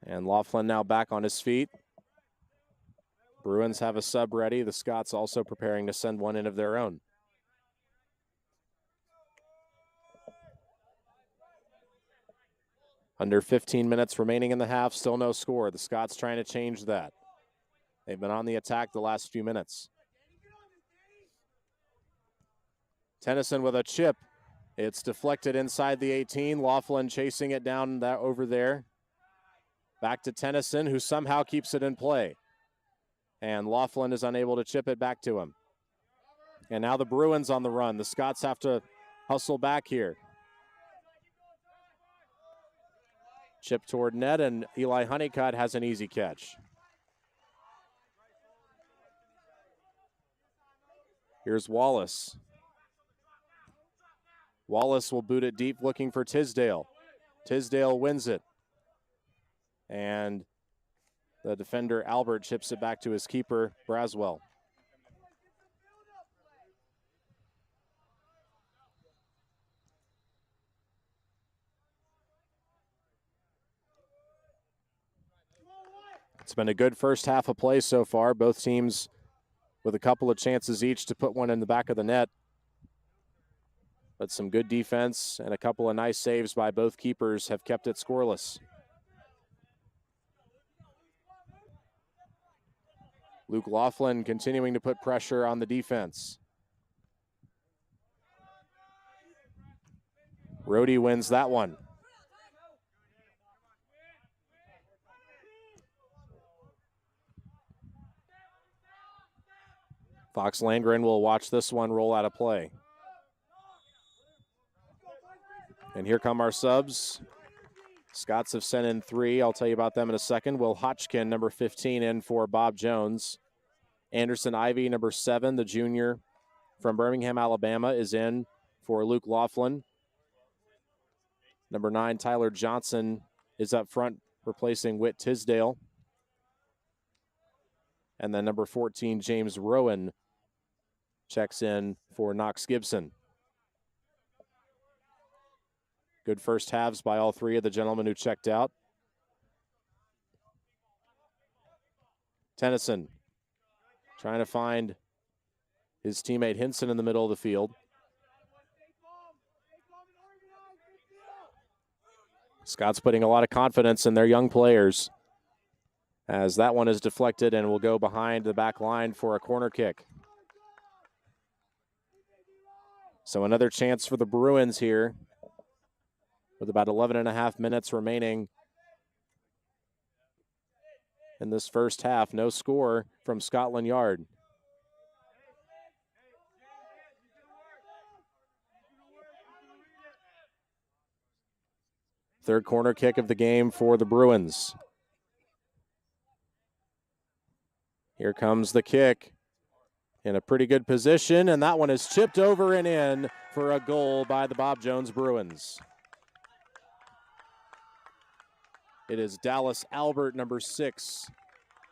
And Laughlin now back on his feet. Bruins have a sub ready. The Scots also preparing to send one in of their own. Under 15 minutes remaining in the half, still no score. The Scots trying to change that. They've been on the attack the last few minutes. Tennyson with a chip. It's deflected inside the 18. Laughlin chasing it down that over there. Back to Tennyson, who somehow keeps it in play. And Laughlin is unable to chip it back to him. And now the Bruins on the run. The Scots have to hustle back here. Chip toward net, and Eli Honeycutt has an easy catch. Here's Wallace. Wallace will boot it deep, looking for Tisdale. Tisdale wins it. And the defender, Albert, chips it back to his keeper, Braswell. It's been a good first half of play so far. Both teams with a couple of chances each to put one in the back of the net. But some good defense and a couple of nice saves by both keepers have kept it scoreless. Luke Laughlin continuing to put pressure on the defense. Rhodey wins that one. Fox Landgren will watch this one roll out of play. And here come our subs. Scots have sent in 3. I'll tell you about them in a second. Will Hotchkin, number 15, in for Bob Jones. Anderson Ivy, number 7, the junior from Birmingham, Alabama, is in for Luke Laughlin. Number 9, Tyler Johnson, is up front, replacing Whit Tisdale. And then number 14, James Rowan, checks in for Knox Gibson. Good first halves by all three of the gentlemen who checked out. Tennyson trying to find his teammate Hinson in the middle of the field. Scott's putting a lot of confidence in their young players as that one is deflected and will go behind the back line for a corner kick. So another chance for the Bruins here with about 11 and a half minutes remaining in this first half. No score from Scotland Yard. Third corner kick of the game for the Bruins. Here comes the kick in a pretty good position, and that one is chipped over and in for a goal by the Bob Jones Bruins. It is Dallas Albert, number 6,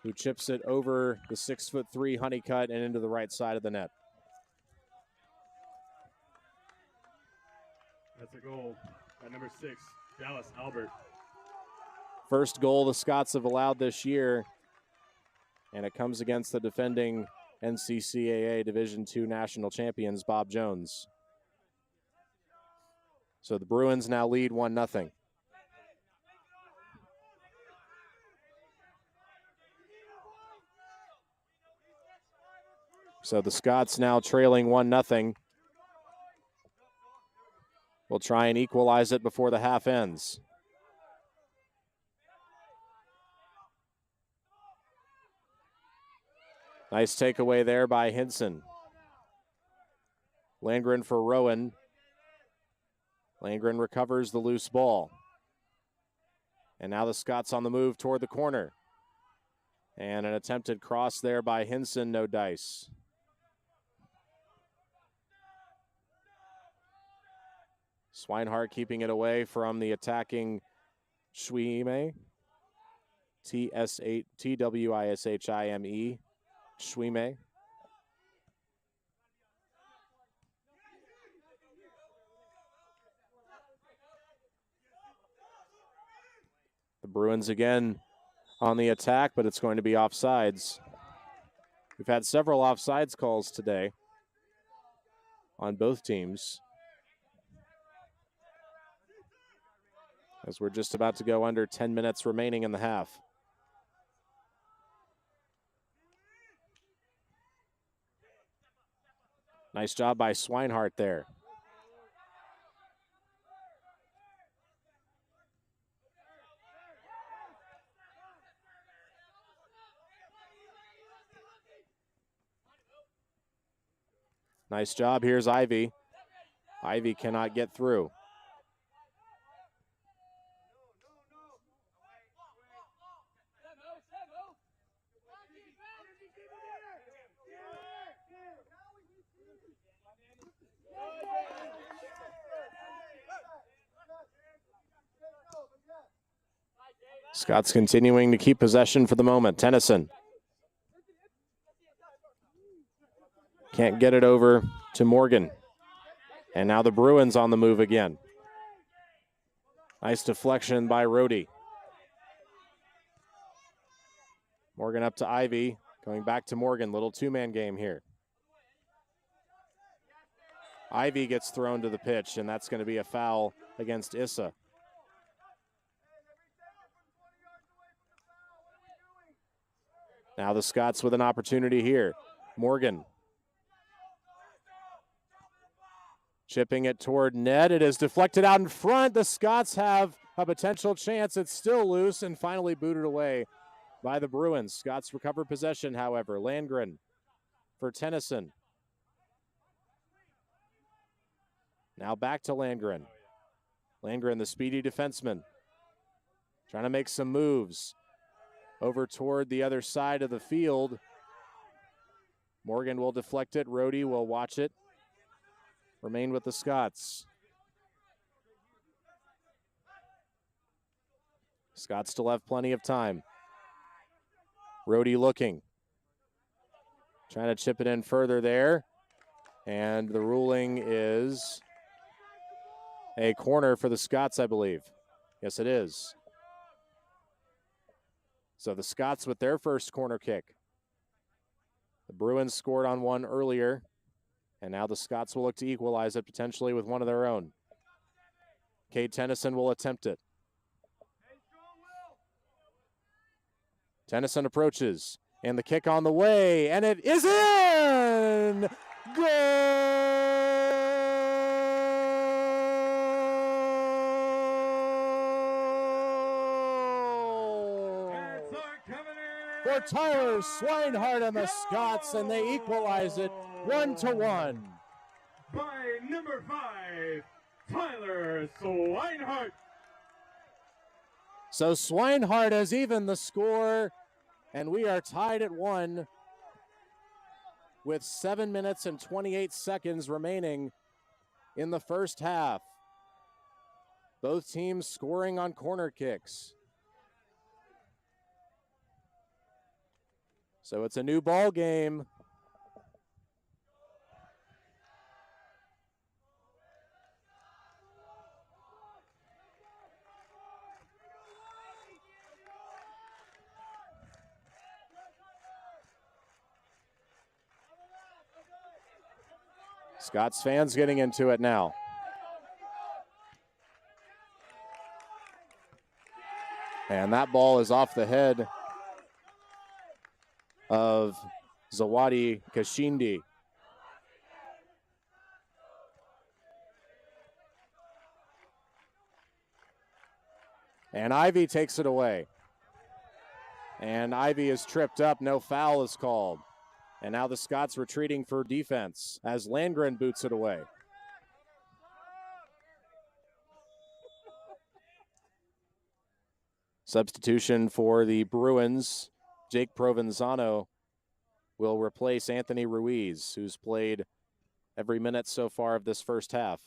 who chips it over the 6'3" Honeycutt and into the right side of the net. That's a goal by number 6, Dallas Albert. First goal the Scots have allowed this year, and it comes against the defending NCCAA Division II national champions, Bob Jones. So the Bruins now lead 1-0. So the Scots now trailing 1-0. We'll try and equalize it before the half ends. Nice takeaway there by Hinson. Landgren for Rowan. Landgren recovers the loose ball. And now the Scots on the move toward the corner. And an attempted cross there by Hinson, no dice. Swinehart keeping it away from the attacking Twime. Twishime. Twime. The Bruins again on the attack, but it's going to be offsides. We've had several offsides calls today on both teams, as we're just about to go under 10 minutes remaining in the half. Nice job by Swinehart there. Nice job. Here's Ivy. Ivy cannot get through. Scott's continuing to keep possession for the moment. Tennyson can't get it over to Morgan. And now the Bruins on the move again. Nice deflection by Rohde. Morgan up to Ivy. Going back to Morgan. Little two-man game here. Ivy gets thrown to the pitch, and that's going to be a foul against Issa. Now the Scots with an opportunity here. Morgan chipping it toward net. It is deflected out in front. The Scots have a potential chance. It's still loose and finally booted away by the Bruins. Scots recover possession, however. Landgren for Tennyson. Now back to Landgren. Landgren, the speedy defenseman, trying to make some moves over toward the other side of the field. Morgan will deflect it. Rohde will watch it. Remain with the Scots. Scots still have plenty of time. Rohde looking. Trying to chip it in further there. And the ruling is a corner for the Scots, I believe. Yes, it is. So the Scots with their first corner kick. The Bruins scored on one earlier, and now the Scots will look to equalize it potentially with one of their own. Cade Tennyson will attempt it. Tennyson approaches, and the kick on the way, and it is in! Goal! For Tyler Swinehart and the Scots, and they equalize it 1-1. By number 5, Tyler Swinehart. So Swinehart has evened the score, and we are tied at 1 with 7 minutes and 28 seconds remaining in the first half. Both teams scoring on corner kicks. So it's a new ball game. Scots fans getting into it now. And that ball is off the head of Zawadi Kashindi. And Ivy takes it away. And Ivy is tripped up. No foul is called. And now the Scots retreating for defense as Landgren boots it away. Substitution for the Bruins. Jake Provenzano will replace Anthony Ruiz, who's played every minute so far of this first half.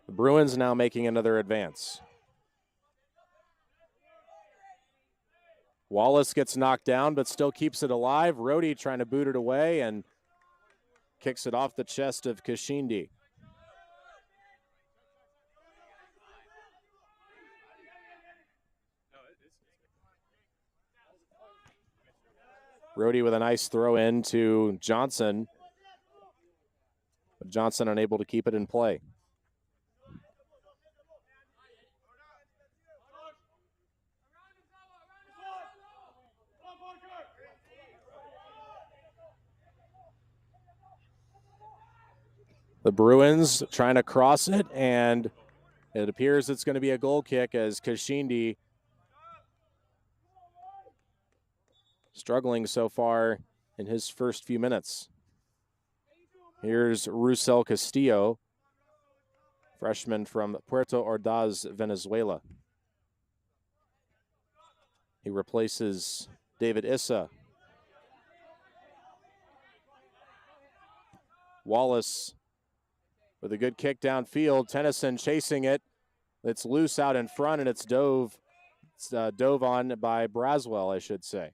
The Bruins now making another advance. Wallace gets knocked down, but still keeps it alive. Rhodey trying to boot it away and kicks it off the chest of Kashindi. Rhodey with a nice throw in to Johnson. But Johnson unable to keep it in play. The Bruins trying to cross it, and it appears it's going to be a goal kick as Kashindi struggling so far in his first few minutes. Here's Rusel Castillo, freshman from Puerto Ordaz, Venezuela. He replaces David Issa. Wallace with a good kick downfield. Tennyson chasing it. It's loose out in front, and it's dove on by Braswell, I should say.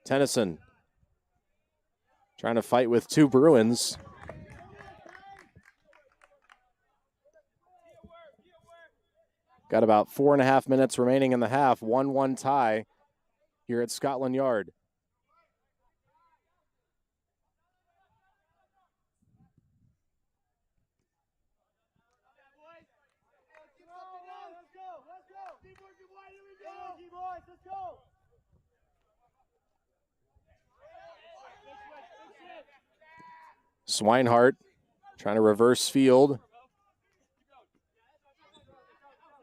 Tennyson trying to fight with two Bruins. Got about 4.5 minutes remaining in the half. 1-1 tie here at Scotland Yard. Swinehart trying to reverse field.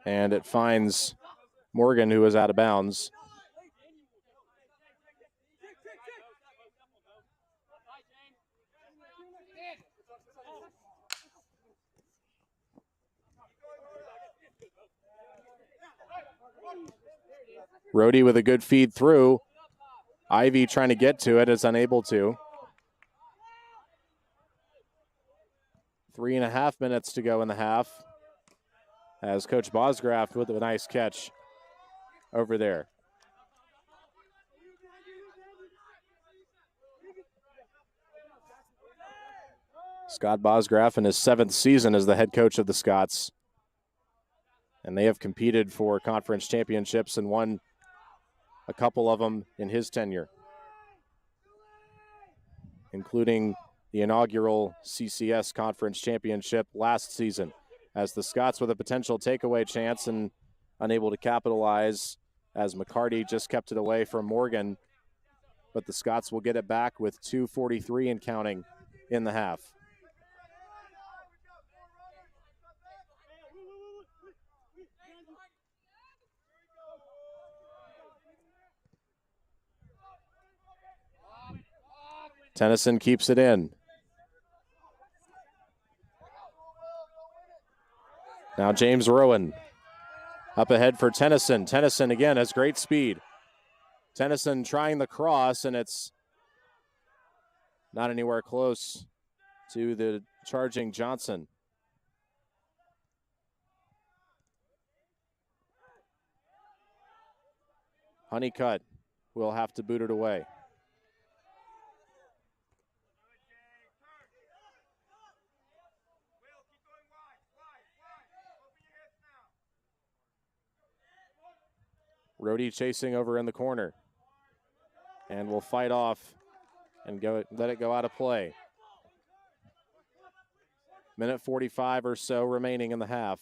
And it finds Morgan, who is out of bounds. Rhodey with a good feed through. Ivy trying to get to it, is unable to. 3.5 minutes to go in the half, as Coach Bosgraft with a nice catch over there. Scott Bosgraff in his 7th season as the head coach of the Scots. And they have competed for conference championships and won a couple of them in his tenure, including the inaugural CCS conference championship last season, as the Scots with a potential takeaway chance and unable to capitalize, as McCarty just kept it away from Morgan. But the Scots will get it back with 2:43 and counting in the half. Tennyson keeps it in. Now James Rowan up ahead for Tennyson. Tennyson again has great speed. Tennyson trying the cross, and it's not anywhere close to the charging Johnson. Honeycutt will have to boot it away. Rhodey chasing over in the corner, and will fight off and let it go out of play. Minute 45 or so remaining in the half.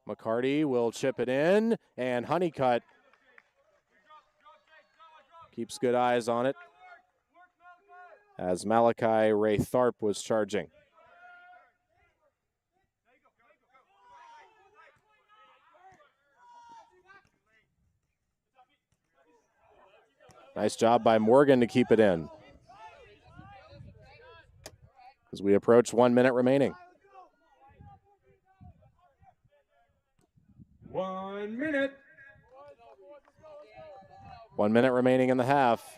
McCarty will chip it in, and Honeycutt keeps good eyes on it as Malachi Ray Tharp was charging. Nice job by Morgan to keep it in, as we approach 1 minute remaining. 1 minute. 1 minute remaining in the half.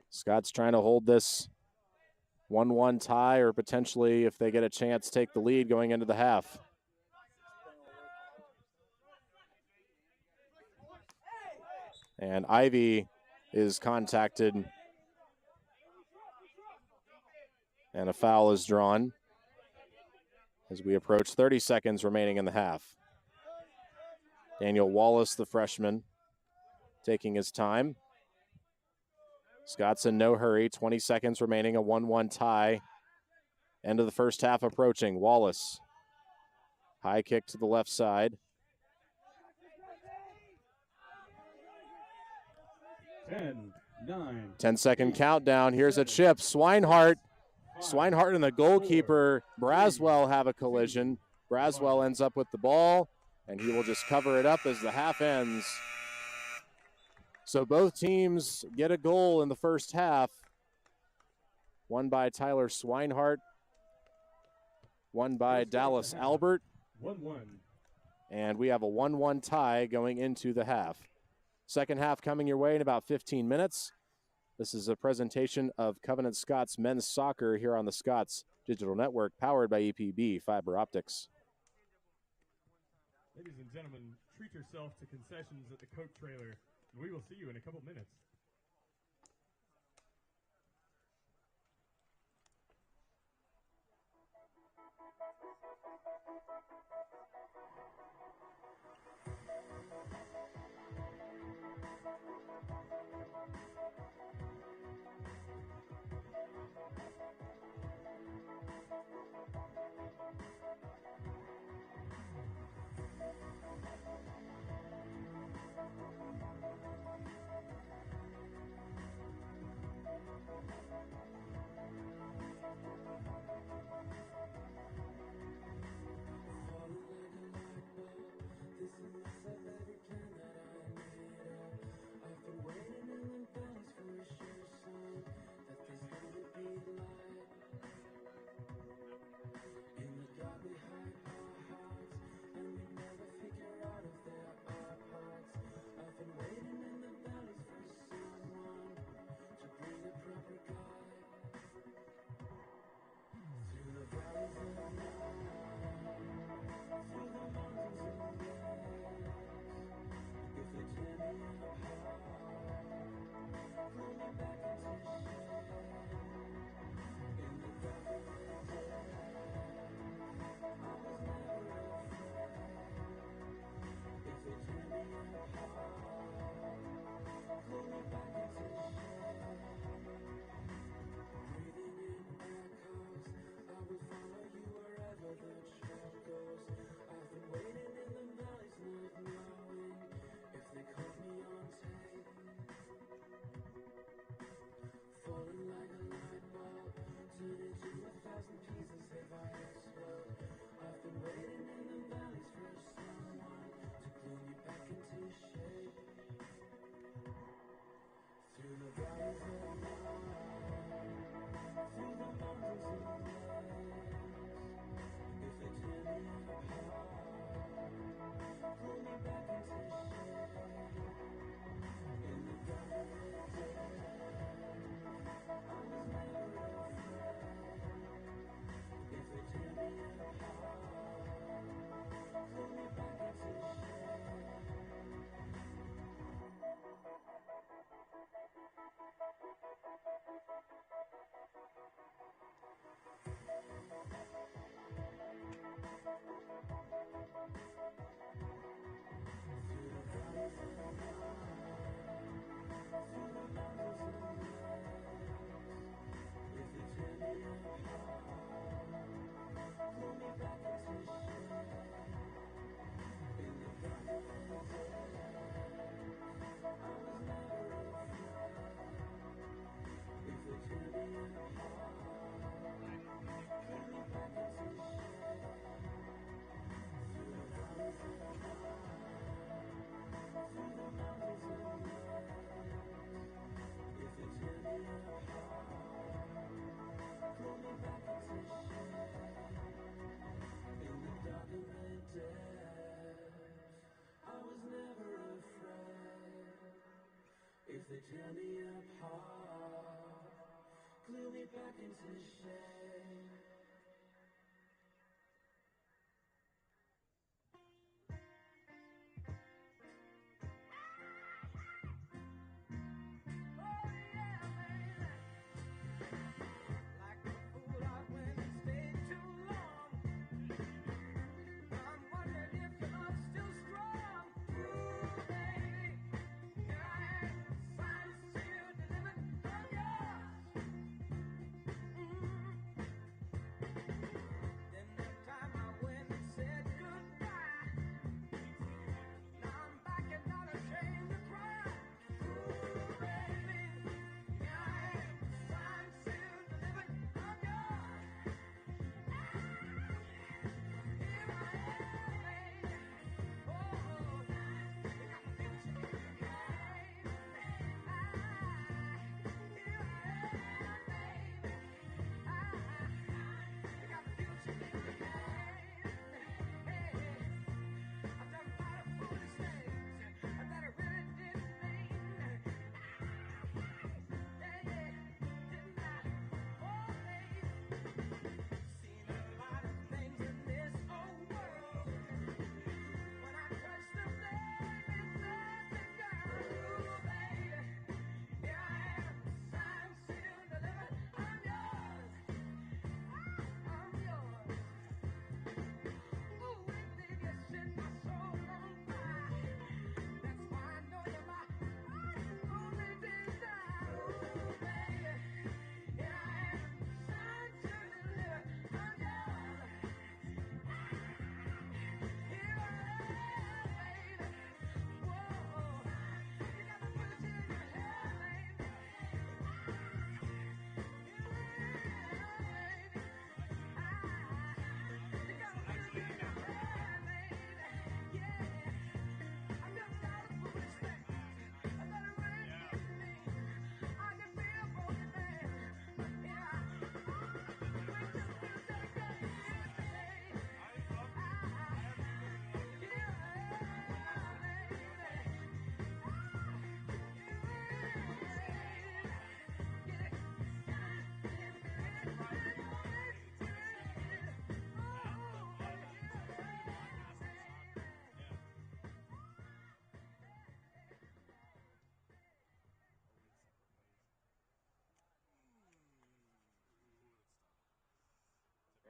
Scott's trying to hold this 1-1 tie, or potentially, if they get a chance, take the lead going into the half. And Ivy is contacted, and a foul is drawn as we approach 30 seconds remaining in the half. Daniel Wallace, the freshman, taking his time. Scott's in no hurry, 20 seconds remaining, a 1-1 tie. End of the first half approaching. Wallace, high kick to the left side. 10, 9. 10-second countdown. Here's a chip. Swinehart and the goalkeeper, Braswell, have a collision. Braswell ends up with the ball, and he will just cover it up as the half ends. So both teams get a goal in the first half. One by Tyler Swinehart, one by Dallas Albert. 1-1. And we have a 1-1 tie going into the half. Second half coming your way in about 15 minutes. This is a presentation of Covenant Scots men's soccer here on the Scots Digital Network, powered by EPB Fiber Optics. Ladies and gentlemen, treat yourself to concessions at the Coke trailer, and we will see you in a couple minutes. If they tear me apart, glue me back into shape.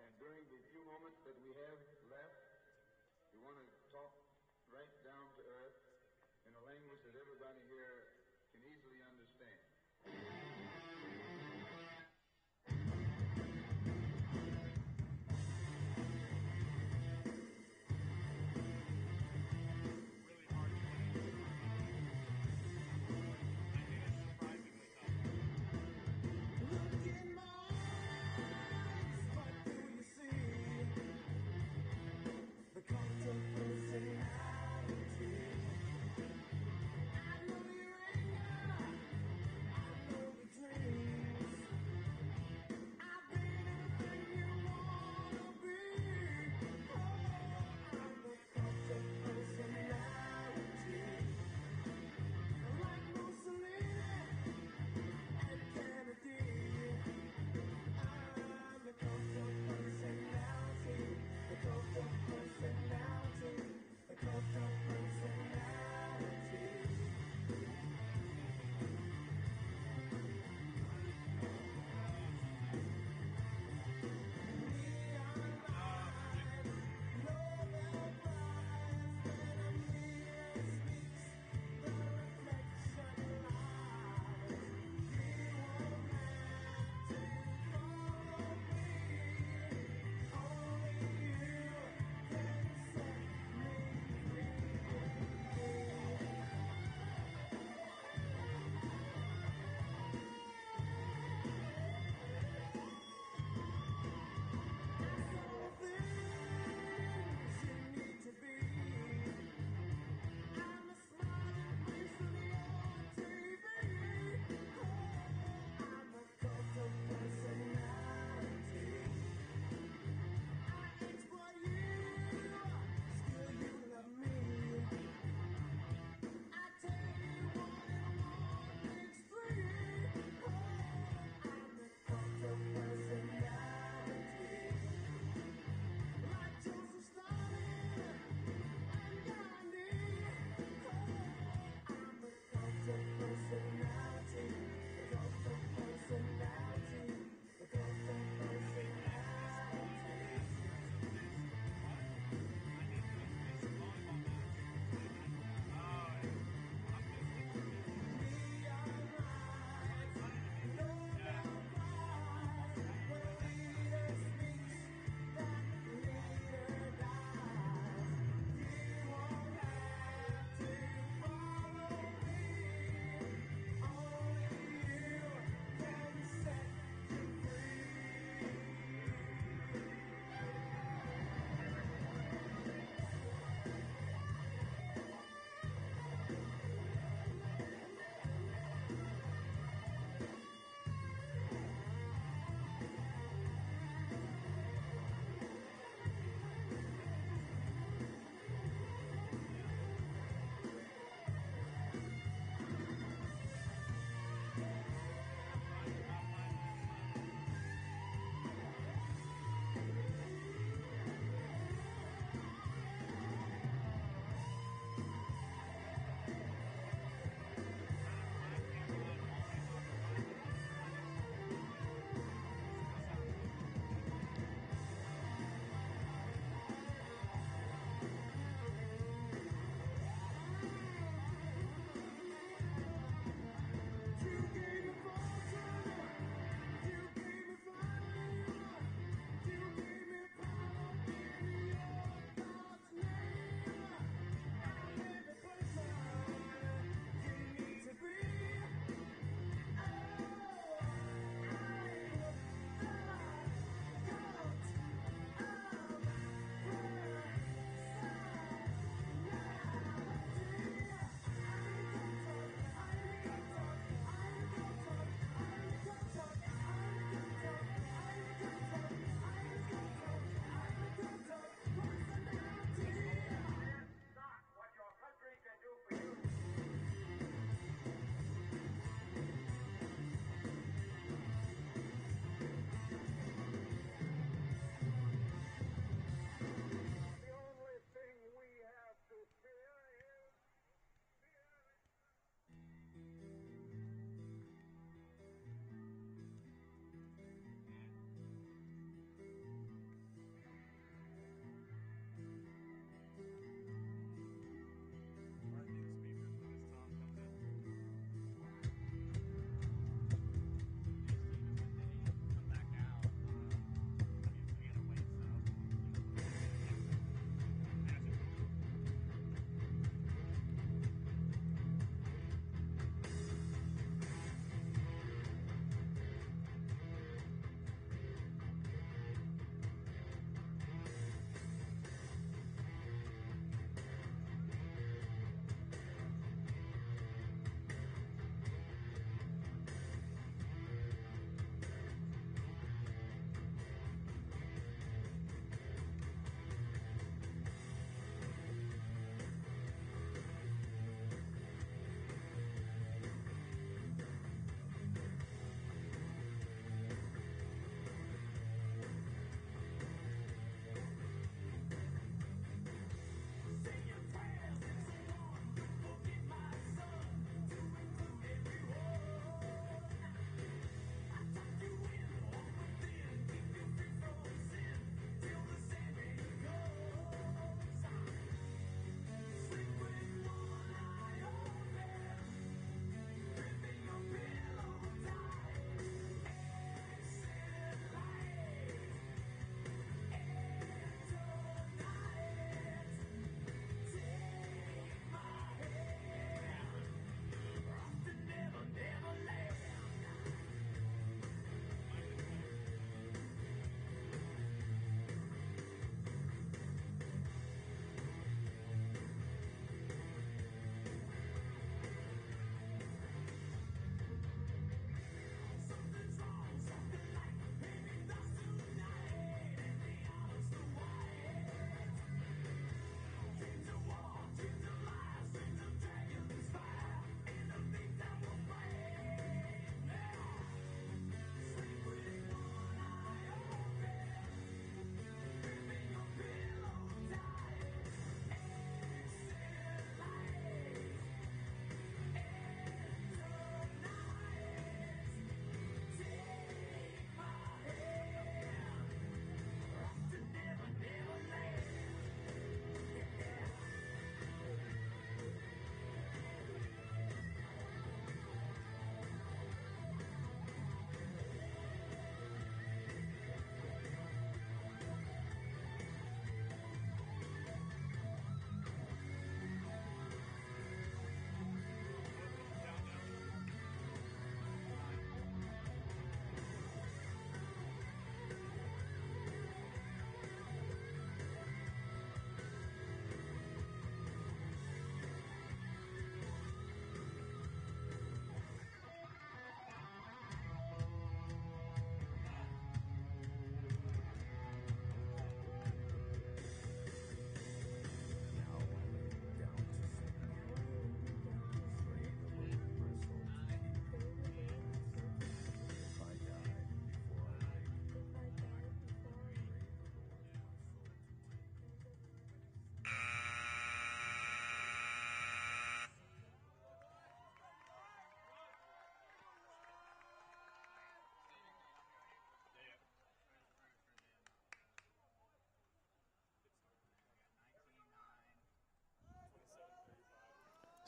And during the few moments that we have left, we want to talk right down to earth in a language that everybody here can easily understand. Look in my eyes, what do you see?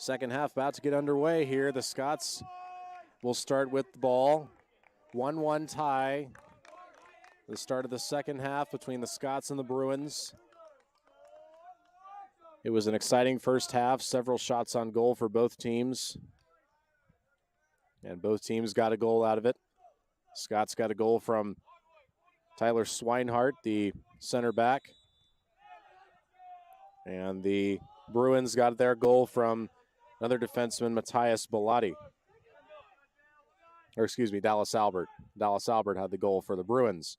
Second half about to get underway here. The Scots will start with the ball. 1-1 tie. The start of the second half between the Scots and the Bruins. It was an exciting first half. Several shots on goal for both teams. And both teams got a goal out of it. Scots got a goal from Tyler Swinehart, the center back. And the Bruins got their goal from another defenseman, Matthias Bellotti. Or excuse me, Dallas Albert. Dallas Albert had the goal for the Bruins.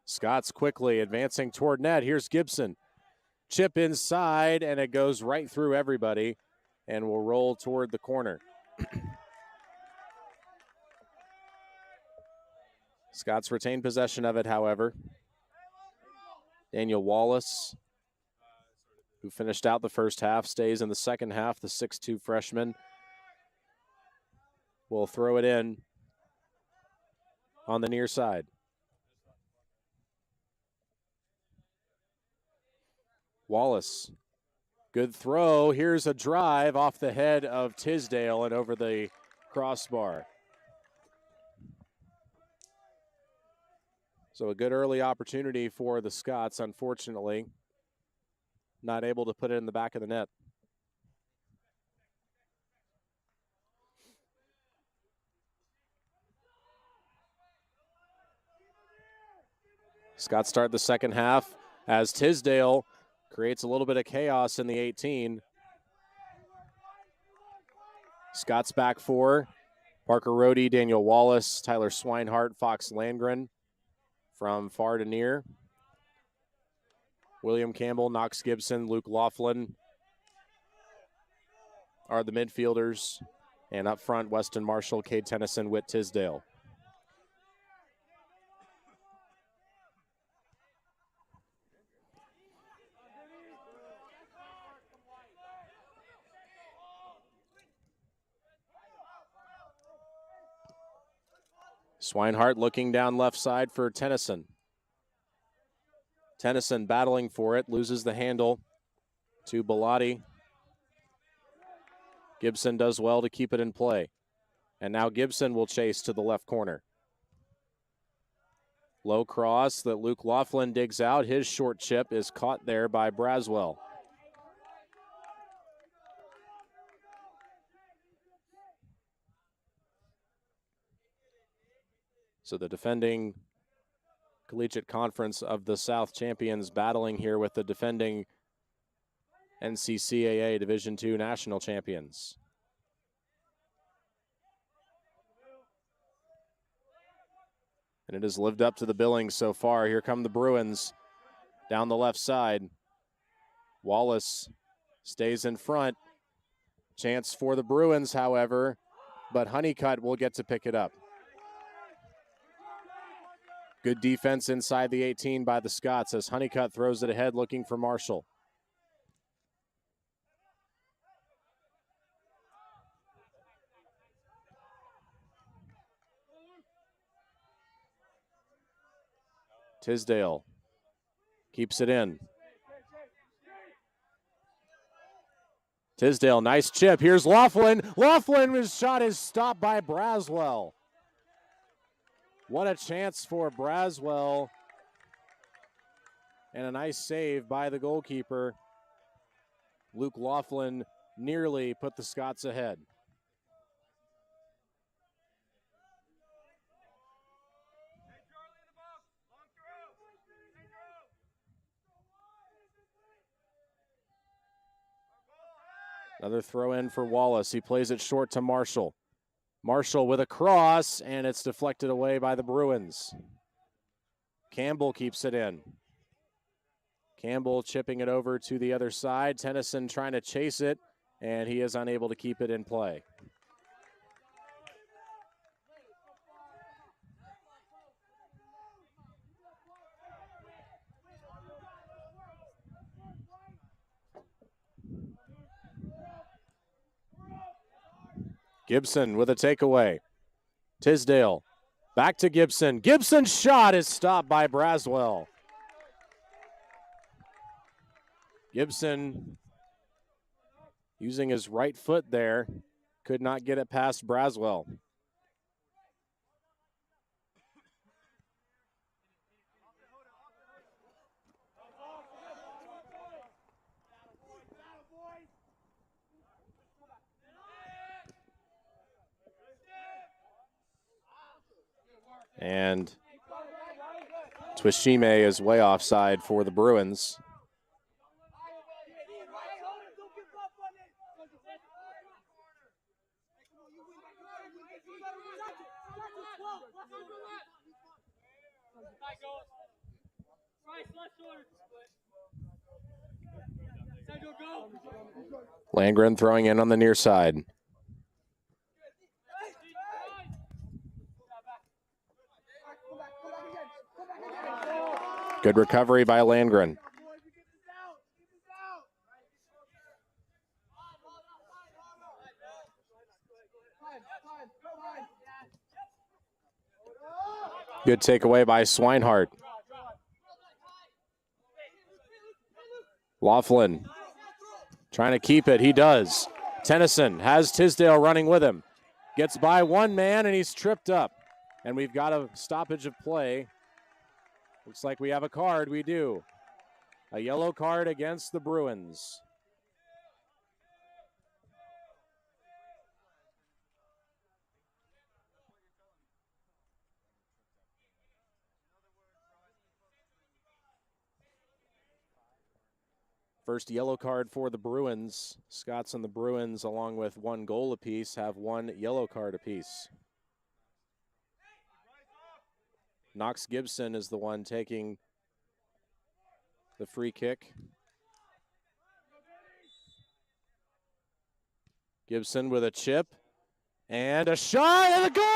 Scots quickly advancing toward net. Here's Gibson. Chip inside, and it goes right through everybody and will roll toward the corner. Scots retain possession of it, however. Daniel Wallace, who finished out the first half, stays in the second half. The 6'2 freshman will throw it in on the near side. Wallace, good throw. Here's a drive off the head of Tisdale and over the crossbar. So a good early opportunity for the Scots, unfortunately. Not able to put it in the back of the net. Scots start the second half as Tisdale creates a little bit of chaos in the 18. Scots back four. Parker Rohde, Daniel Wallace, Tyler Swinehart, Fox Landgren from far to near. William Campbell, Knox Gibson, Luke Laughlin are the midfielders. And up front, Weston Marshall, Cade Tennyson, Whit Tisdale. Swinehart looking down left side for Tennyson. Tennyson battling for it, loses the handle to Bellotti. Gibson does well to keep it in play. And now Gibson will chase to the left corner. Low cross that Luke Laughlin digs out. His short chip is caught there by Braswell. So the defending Collegiate Conference of the South champions battling here with the defending NCCAA Division II national champions. And it has lived up to the billing so far. Here come the Bruins down the left side. Wallace stays in front. Chance for the Bruins, however, but Honeycutt will get to pick it up. Good defense inside the 18 by the Scots as Honeycutt throws it ahead looking for Marshall. Tisdale keeps it in. Tisdale, nice chip. Here's Laughlin. Laughlin's shot is stopped by Braswell. What a chance for Braswell. And a nice save by the goalkeeper. Luke Laughlin nearly put the Scots ahead. Another throw in for Wallace. He plays it short to Marshall. Marshall with a cross, and it's deflected away by the Bruins. Campbell keeps it in. Campbell chipping it over to the other side. Tennyson trying to chase it, and he is unable to keep it in play. Gibson with a takeaway. Tisdale back to Gibson. Gibson's shot is stopped by Braswell. Gibson using his right foot there. Could not get it past Braswell. And Twishime is way offside for the Bruins. Landgren throwing in on the near side. Good recovery by Landgren. Good takeaway by Swinehart. Laughlin trying to keep it. He does. Tennyson has Tisdale running with him. Gets by one man and he's tripped up. And we've got a stoppage of play. Looks like we have a card. We do. A yellow card against the Bruins. First yellow card for the Bruins. Scots and the Bruins, along with 1 goal apiece, have 1 yellow card apiece. Knox Gibson is the one taking the free kick. Gibson with a chip and a shot and a goal!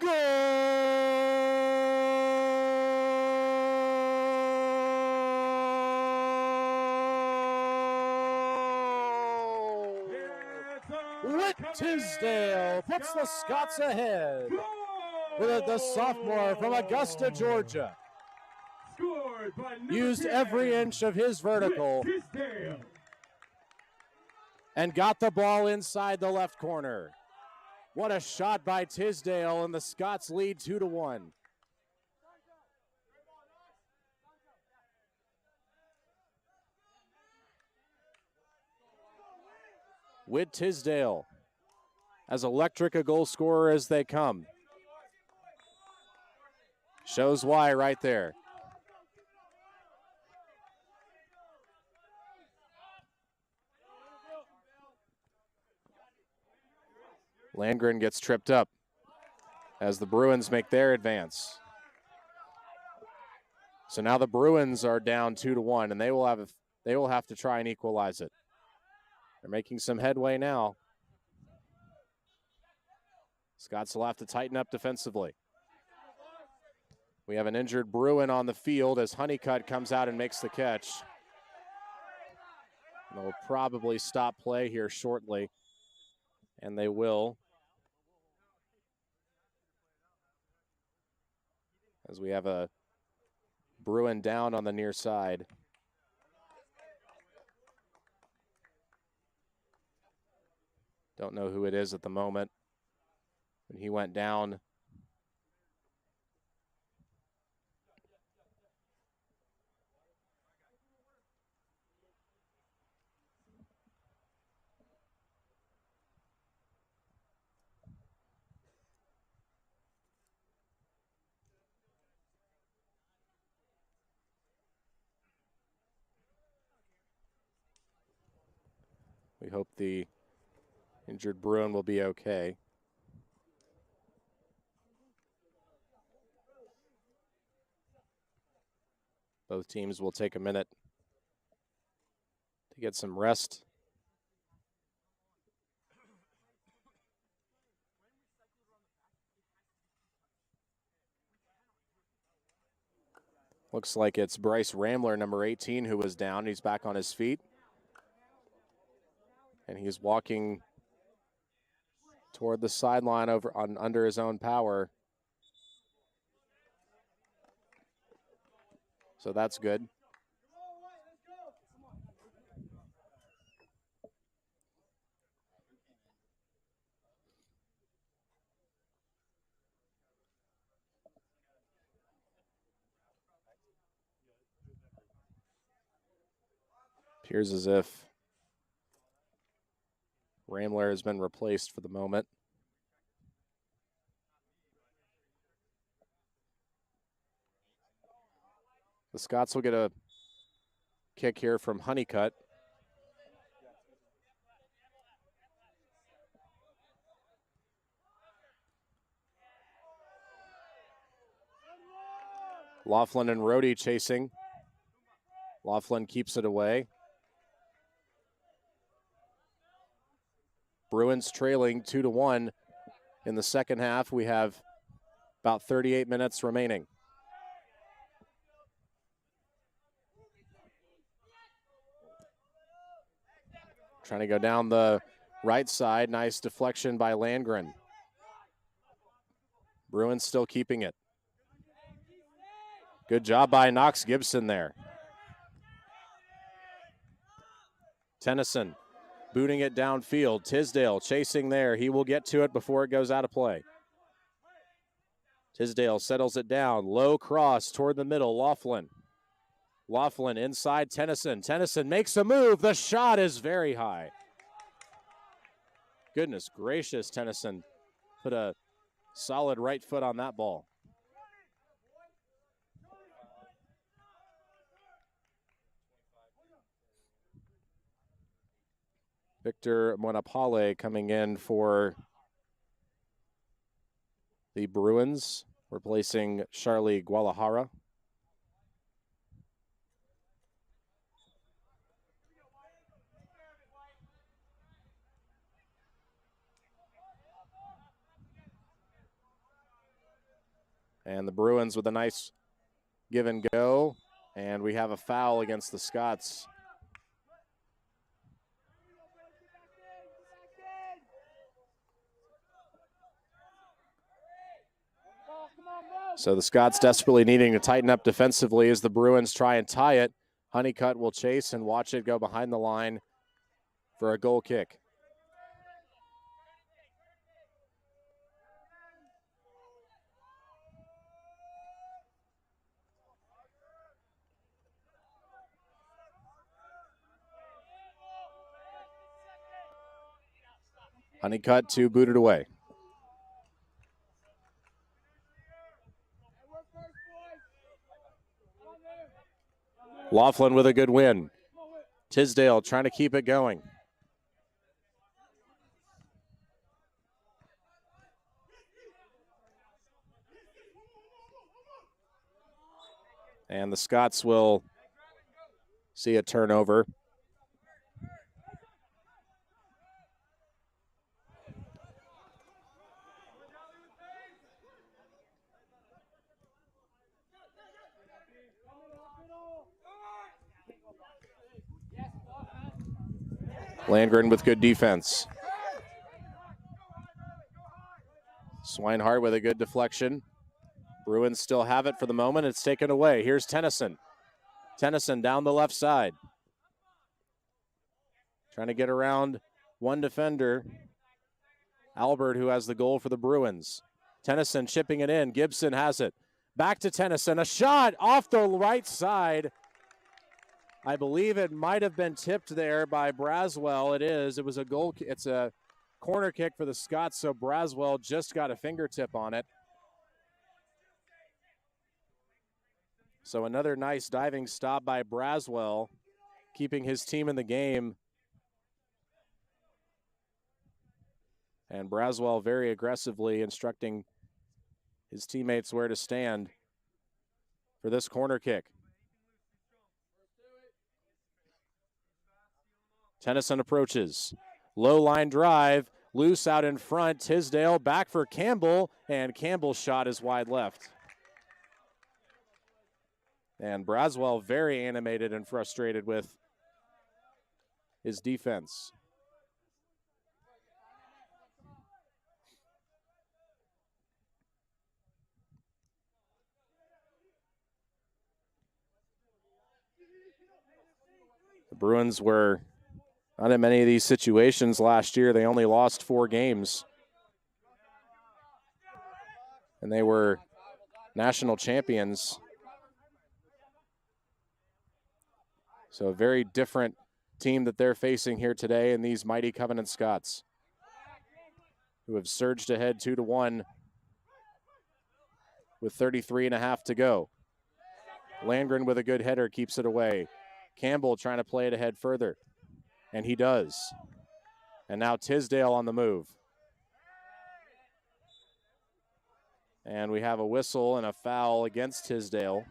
Goal! Whit Tisdale puts the Scots ahead with the sophomore from Augusta, Georgia. Used every inch of his vertical and got the ball inside the left corner. What a shot by Tisdale, and the Scots lead 2-1. Whit Tisdale, as electric a goal scorer as they come. Shows why right there. Landgren gets tripped up as the Bruins make their advance. So now the Bruins are down 2-1, and they will have to try and equalize it. They're making some headway now. Scots will have to tighten up defensively. We have an injured Bruin on the field as Honeycutt comes out and makes the catch. And they'll probably stop play here shortly, and they will. As we have a Bruin down on the near side. Don't know who it is at the moment. When he went down, we hope the injured Bruin will be okay. Both teams will take a minute to get some rest. Looks like it's Bryce Ramler, number 18, who was down. He's back on his feet. And he's walking toward the sideline under his own power. So that's good. Appears as if Ramler has been replaced for the moment. The Scots will get a kick here from Honeycutt. Laughlin and Rohde chasing. Laughlin keeps it away. Bruins trailing 2-1 in the second half. We have about 38 minutes remaining. Trying to go down the right side. Nice deflection by Landgren. Bruins still keeping it. Good job by Knox Gibson there. Tennyson booting it downfield. Tisdale chasing there. He will get to it before it goes out of play. Tisdale settles it down. Low cross toward the middle. Laughlin. Laughlin inside Tennyson. Tennyson makes a move. The shot is very high. Goodness gracious, Tennyson put a solid right foot on that ball. Victor Monapale coming in for the Bruins, replacing Charlie Guadalajara. And the Bruins with a nice give and go. And we have a foul against the Scots. So the Scots desperately needing to tighten up defensively as the Bruins try and tie it. Honeycutt will chase and watch it go behind the line for a goal kick. Honeycutt to boot it away. Laughlin with a good win. Tisdale trying to keep it going. And the Scots will see a turnover. Landgren with good defense. Swinehart with a good deflection. Bruins still have it for the moment. It's taken away. Here's Tennyson. Tennyson down the left side. Trying to get around one defender. Albert, who has the goal for the Bruins. Tennyson chipping it in. Gibson has it. Back to Tennyson. A shot off the right side. I believe it might have been tipped there by Braswell. It is. It was a goal. It's a corner kick for the Scots, so Braswell just got a fingertip on it. So another nice diving stop by Braswell, keeping his team in the game. And Braswell very aggressively instructing his teammates where to stand for this corner kick. Tennyson approaches. Low line drive. Loose out in front. Tisdale back for Campbell. And Campbell's shot is wide left. And Braswell very animated and frustrated with his defense. The Bruins were not in many of these situations last year. They only lost 4 games. And they were national champions. So a very different team that they're facing here today in these mighty Covenant Scots, who have surged ahead 2-1 with 33 and a half to go. Landgren with a good header keeps it away. Campbell trying to play it ahead further, and he does. And now Tisdale on the move. And we have a whistle and a foul against Tisdale.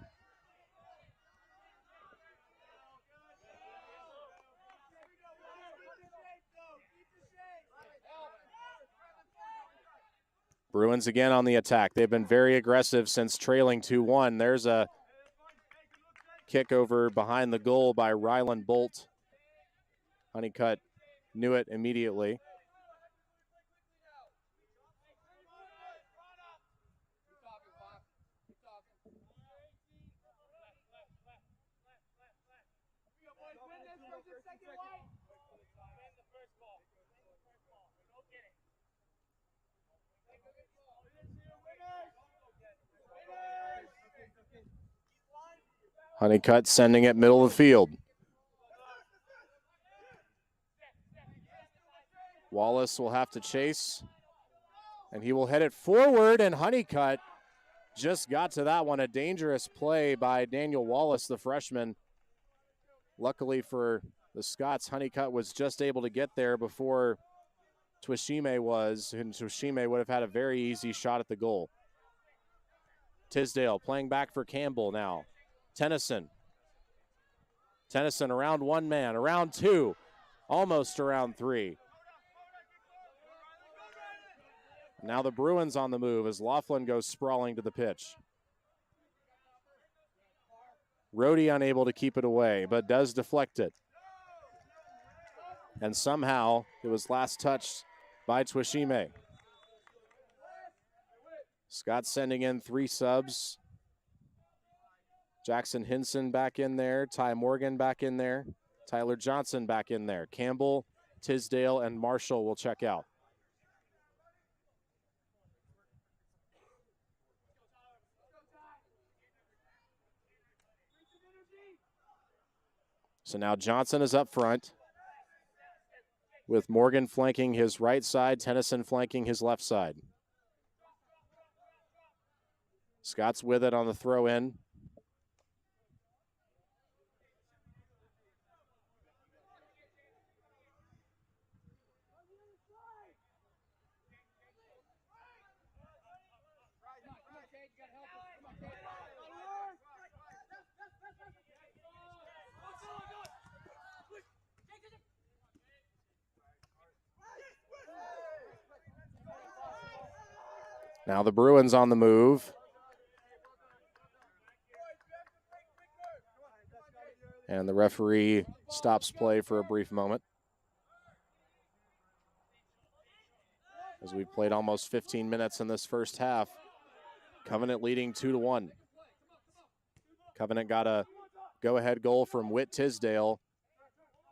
Bruins again on the attack. They've been very aggressive since trailing 2-1. There's a kick over behind the goal by Ryland Bolt. Honeycutt knew it immediately. Honeycutt sending it middle of the field. Wallace will have to chase, and he will head it forward, and Honeycutt just got to that one. A dangerous play by Daniel Wallace, the freshman. Luckily for the Scots, Honeycutt was just able to get there before Twishime was, and Twishime would have had a very easy shot at the goal. Tisdale playing back for Campbell now. Tennyson around one man, around two, almost around three. Now the Bruins on the move as Laughlin goes sprawling to the pitch. Rohde unable to keep it away, but does deflect it. And somehow it was last touched by Twishime. Scott sending in 3 subs. Jackson Hinson back in there. Ty Morgan back in there. Tyler Johnson back in there. Campbell, Tisdale, and Marshall will check out. So now Johnson is up front, with Morgan flanking his right side, Tennyson flanking his left side. Scott's with it on the throw in. Now the Bruins on the move. And the referee stops play for a brief moment, as we played almost 15 minutes in this first half. Covenant leading 2-1. Covenant got a go-ahead goal from Whit Tisdale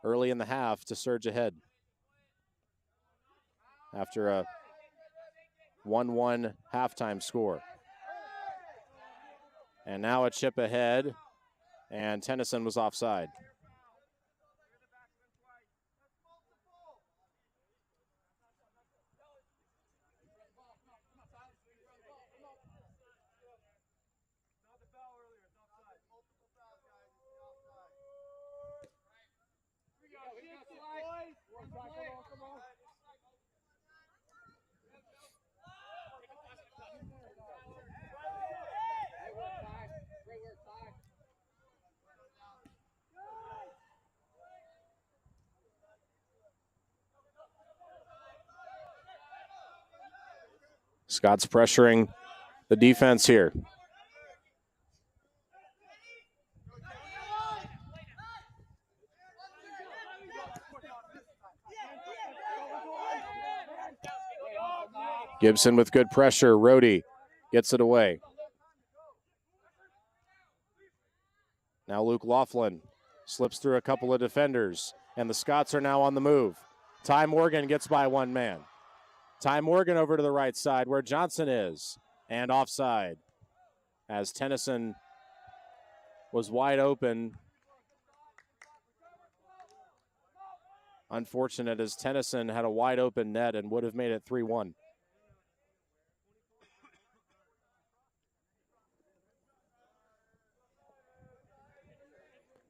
early in the half to surge ahead after a 1-1 halftime score. And now a chip ahead, and Tennyson was offside. Scott's pressuring the defense here. Gibson with good pressure. Rohde gets it away. Now Luke Laughlin slips through a couple of defenders, and the Scots are now on the move. Ty Morgan gets by one man. Ty Morgan over to the right side where Johnson is, and offside as Tennyson was wide open. unfortunate as Tennyson had a wide open net and would have made it 3-1.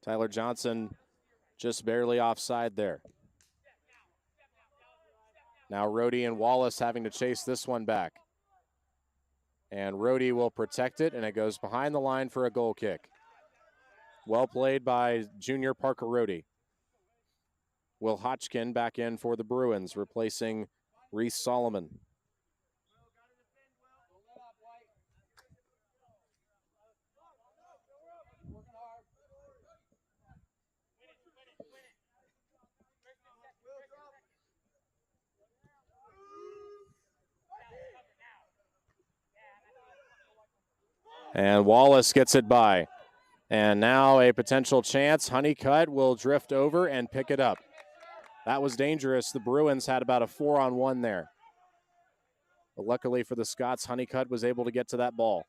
Tyler Johnson just barely offside there. Now Rohde and Wallace having to chase this one back. And Rohde will protect it, and it goes behind the line for a goal kick. Well played by junior Parker Rohde. Will Hotchkin back in for the Bruins, replacing Reese Solomon. And Wallace gets it by. And now a potential chance. Honeycutt will drift over and pick it up. That was dangerous. The Bruins had about a 4-on-1 there. But luckily for the Scots, Honeycutt was able to get to that ball.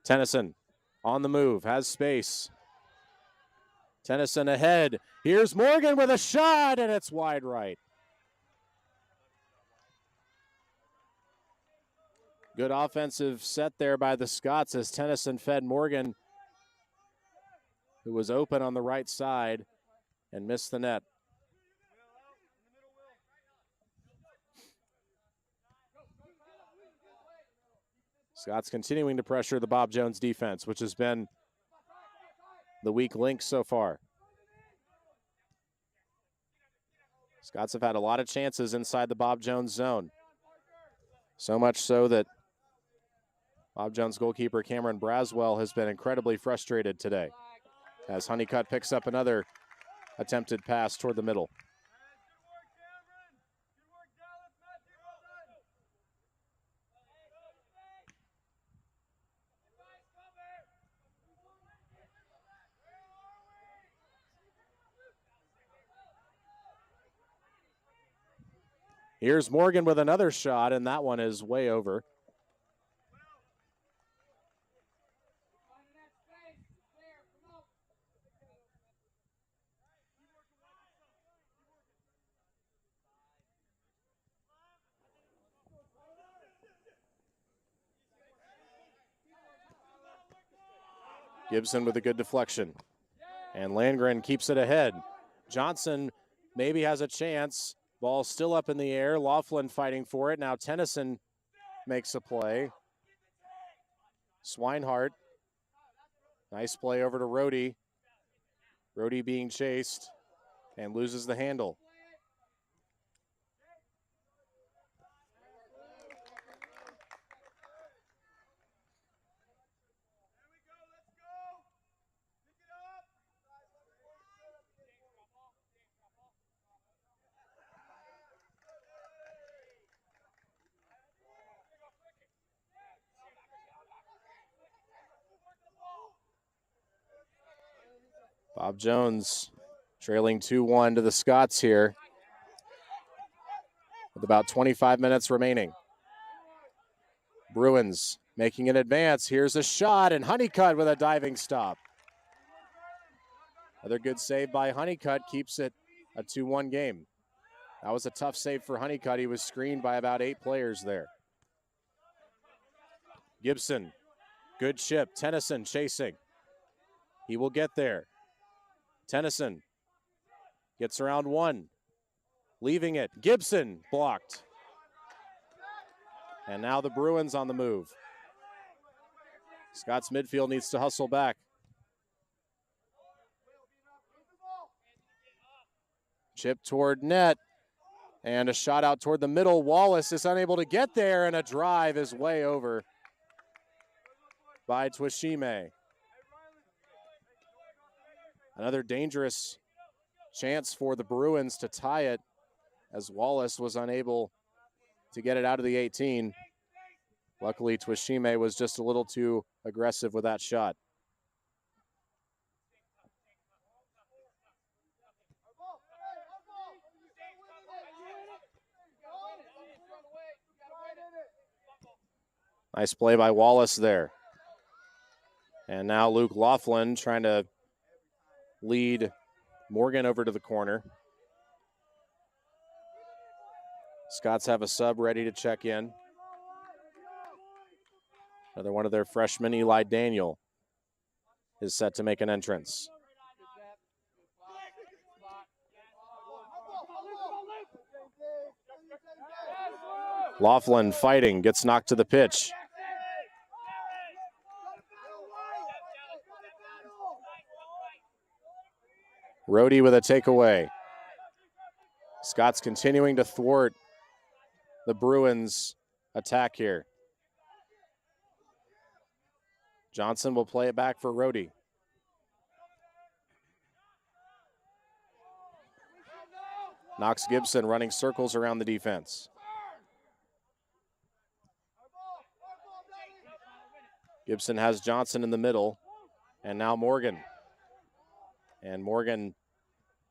Tennyson on the move, has space. Tennyson ahead. Here's Morgan with a shot, and it's wide right. Good offensive set there by the Scots as Tennyson fed Morgan, who was open on the right side, and missed the net. Scots continuing to pressure the Bob Jones defense, which has been the weak link so far. Scots have had a lot of chances inside the Bob Jones zone. So much so that Bob Jones goalkeeper Cameron Braswell has been incredibly frustrated today as Honeycutt picks up another attempted pass toward the middle. Here's Morgan with another shot, and that one is way over. Gibson with a good deflection. And Landgren keeps it ahead. Johnson maybe has a chance. Ball still up in the air. Laughlin fighting for it. Now Tennyson makes a play. Swinehart. Nice play over to Rohde. Rohde being chased and loses the handle. Bob Jones trailing 2-1 to the Scots here with about 25 minutes remaining. Bruins making an advance. Here's a shot, and Honeycutt with a diving stop. Another good save by Honeycutt keeps it a 2-1 game. That was a tough save for Honeycutt. He was screened by about 8 players there. Gibson, good chip. Tennyson chasing. He will get there. Tennyson gets around one, leaving it. Gibson blocked. And now the Bruins on the move. Scots midfield needs to hustle back. Chip toward net. And a shot out toward the middle. Wallace is unable to get there, and a drive is way over by Twishime. Another dangerous chance for the Bruins to tie it as Wallace was unable to get it out of the 18. Luckily, Twishime was just a little too aggressive with that shot. Nice play by Wallace there. And now Luke Laughlin trying to lead Morgan over to the corner. Scots have a sub ready to check in. Another one of their freshmen, Eli Daniel, is set to make an entrance. Laughlin fighting, gets knocked to the pitch. Rohde with a takeaway. Scott's continuing to thwart the Bruins' attack here. Johnson will play it back for Rohde. Knox Gibson running circles around the defense. Gibson has Johnson in the middle, and now Morgan. And Morgan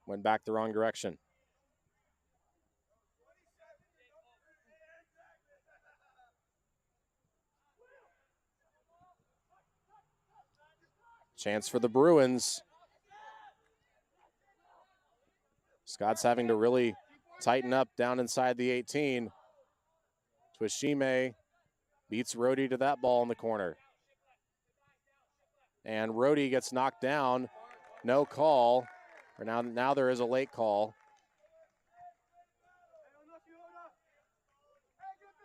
went back the wrong direction. Chance for the Bruins. Scott's having to really tighten up down inside the 18. Twishime beats Rohde to that ball in the corner. And Rohde gets knocked down. No call. Or now there is a late call.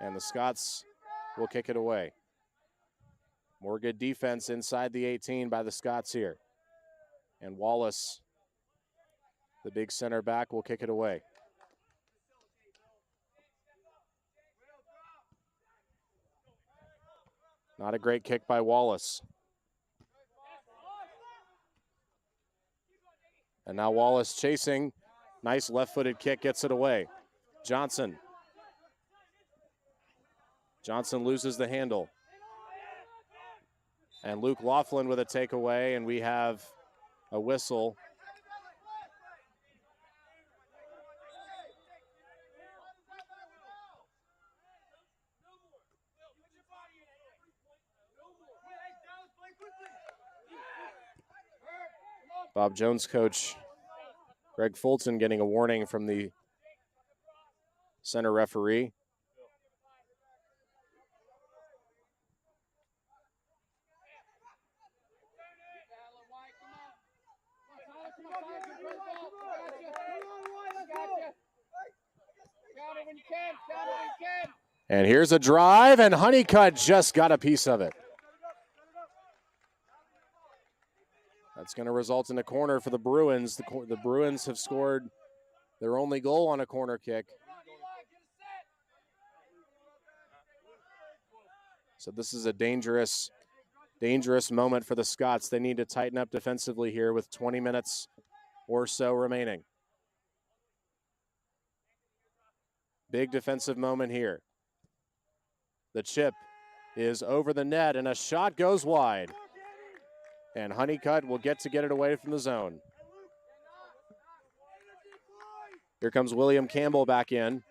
And the Scots will kick it away. More good defense inside the 18 by the Scots here. And Wallace, the big center back, will kick it away. Not a great kick by Wallace. And now Wallace chasing. Nice left-footed kick, gets it away. Johnson. Johnson loses the handle. And Luke Laughlin with a takeaway, and we have a whistle. Bob Jones coach Greg Fulton getting a warning from the center referee. And here's a drive, and Honeycutt just got a piece of it. That's going to result in a corner for the Bruins. The Bruins have scored their only goal on a corner kick. So this is a dangerous moment for the Scots. They need to tighten up defensively here with 20 minutes or so remaining. Big defensive moment here. The chip is over the net, and a shot goes wide. And Honeycutt will get it away from the zone. Here comes William Campbell back in,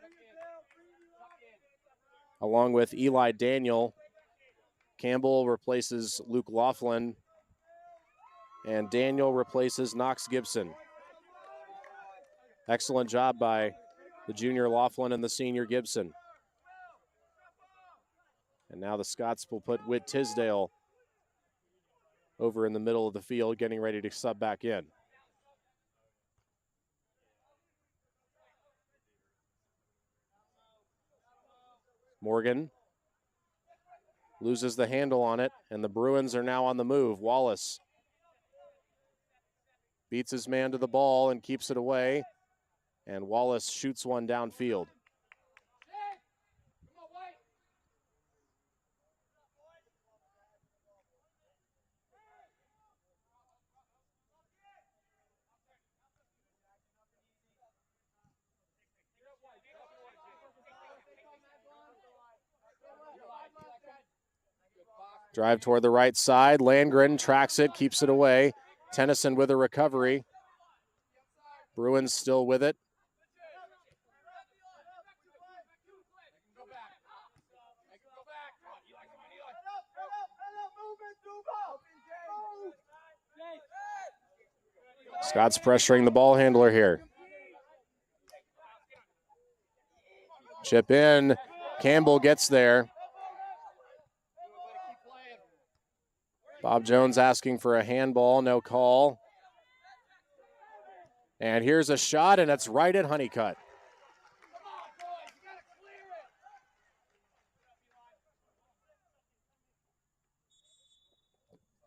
along with Eli Daniel. Campbell replaces Luke Laughlin, and Daniel replaces Knox Gibson. Excellent job by the junior Laughlin and the senior Gibson. And now the Scots will put Whit Tisdale over in the middle of the field, getting ready to sub back in. Morgan loses the handle on it, and the Bruins are now on the move. Wallace beats his man to the ball and keeps it away, and Wallace shoots one downfield. Drive toward the right side. Landgren tracks it, keeps it away. Tennyson with a recovery. Bruins still with it. Scott's pressuring the ball handler here. Chip in. Campbell gets there. Bob Jones asking for a handball, no call. And here's a shot, and it's right at Honeycutt.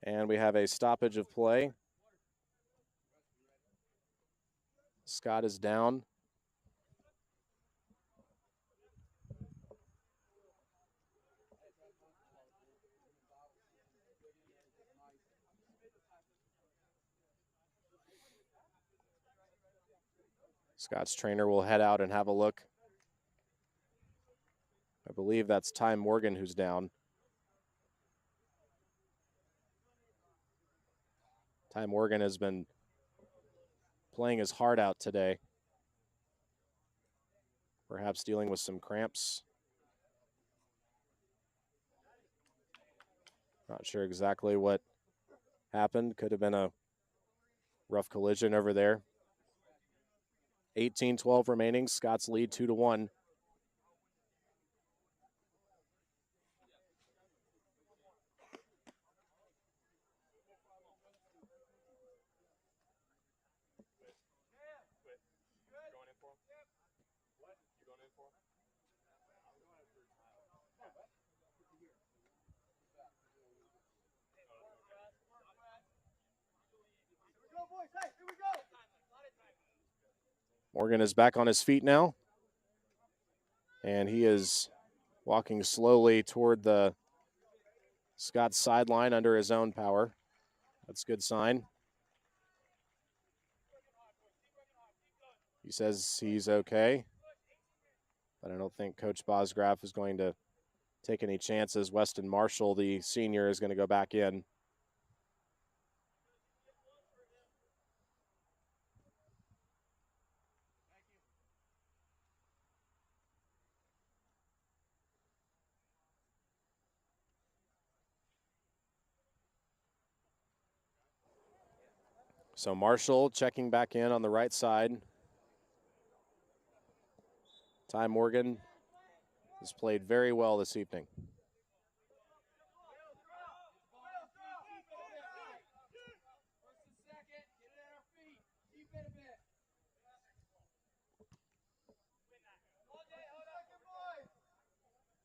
And we have a stoppage of play. Scott is down. Scott's trainer will head out and have a look. I believe that's Ty Morgan who's down. Ty Morgan has been playing his heart out today. Perhaps dealing with some cramps. Not sure exactly what happened. Could have been a rough collision over there. 18-12 remaining. Scott's lead 2-1. Morgan is back on his feet now. And he is walking slowly toward the Scott sideline under his own power. That's a good sign. He says he's okay. But I don't think Coach Bosgraf is going to take any chances. Weston Marshall, the senior, is going to go back in. So Marshall checking back in on the right side. Ty Morgan has played very well this evening.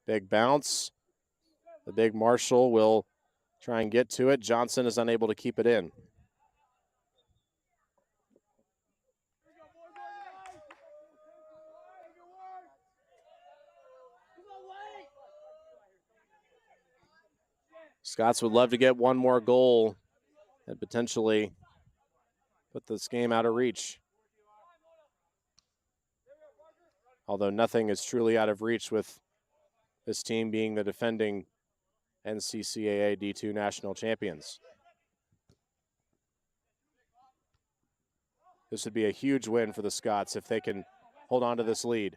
Big bounce. The big Marshall will try and get to it. Johnson is unable to keep it in. Scots would love to get one more goal and potentially put this game out of reach. Although nothing is truly out of reach with this team being the defending NCCAA D2 national champions. This would be a huge win for the Scots if they can hold on to this lead.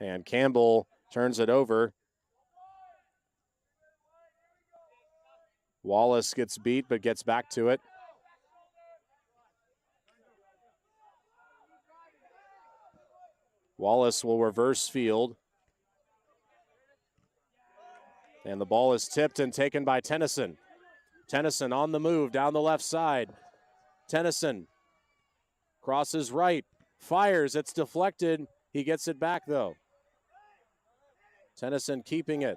And Campbell turns it over. Wallace gets beat but gets back to it. Wallace will reverse field. And the ball is tipped and taken by Tennyson. Tennyson on the move down the left side. Tennyson crosses right, fires, it's deflected. He gets it back though. Tennyson keeping it.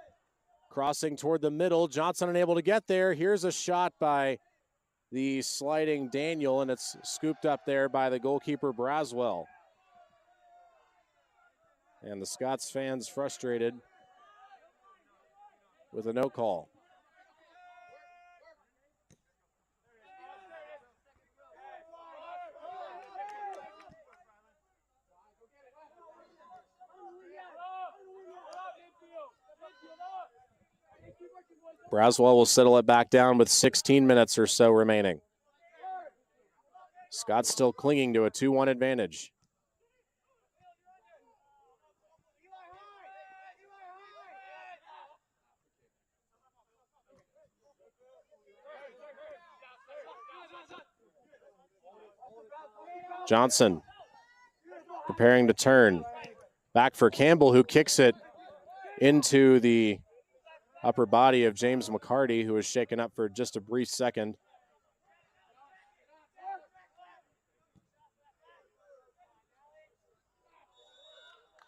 Crossing toward the middle. Johnson unable to get there. Here's a shot by the sliding Daniel, and it's scooped up there by the goalkeeper Braswell. And the Scots fans frustrated with a no call. Braswell will settle it back down with 16 minutes or so remaining. Scott's still clinging to a 2-1 advantage. Johnson preparing to turn. Back for Campbell, who kicks it into the upper body of James McCarty, who was shaken up for just a brief second.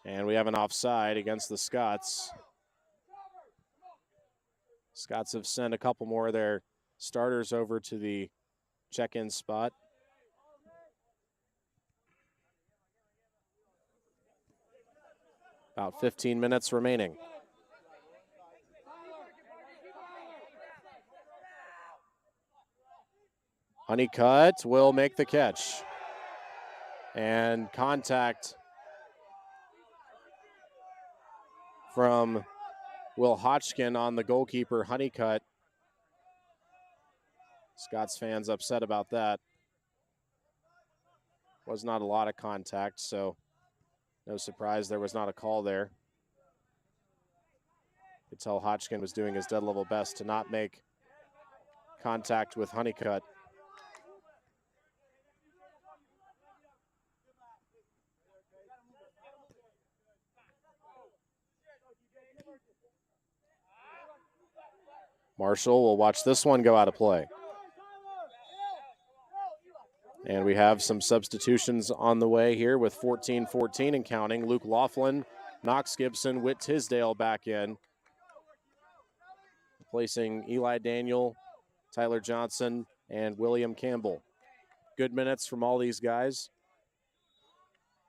And we have an offside against the Scots. Scots have sent a couple more of their starters over to the check-in spot. About 15 minutes remaining. Honeycutt will make the catch. And contact from Will Hodgkin on the goalkeeper, Honeycutt. Scots fans upset about that. Was not a lot of contact, so no surprise there was not a call there. You could tell Hodgkin was doing his dead level best to not make contact with Honeycutt. Marshall will watch this one go out of play. And we have some substitutions on the way here with 14-14 and counting. Luke Laughlin, Knox Gibson, Whit Tisdale back in. Replacing Eli Daniel, Tyler Johnson, and William Campbell. Good minutes from all these guys.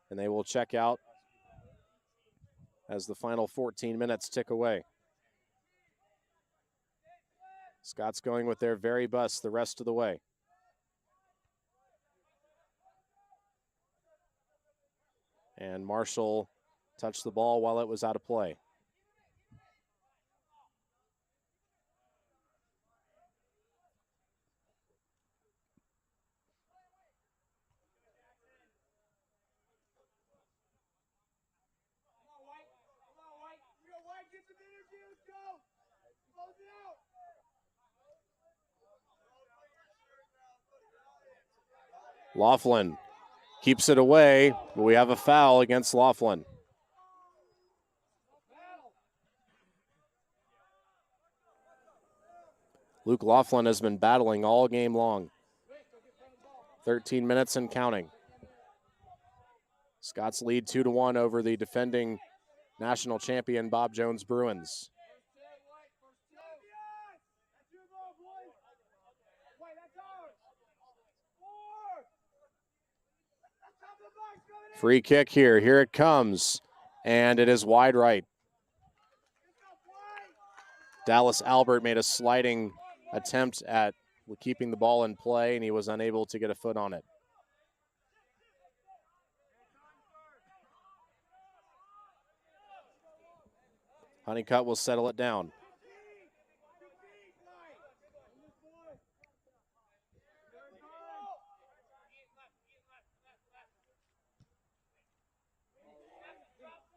And they will check out as the final 14 minutes tick away. Scots going with their very best the rest of the way. And Marshall touched the ball while it was out of play. Laughlin keeps it away, but we have a foul against Laughlin. Luke Laughlin has been battling all game long. 13 minutes and counting. Scots lead 2-1 over the defending national champion Bob Jones Bruins. Free kick here. Here it comes. And it is wide right. Dallas Albert made a sliding attempt at keeping the ball in play, and he was unable to get a foot on it. Honeycutt will settle it down.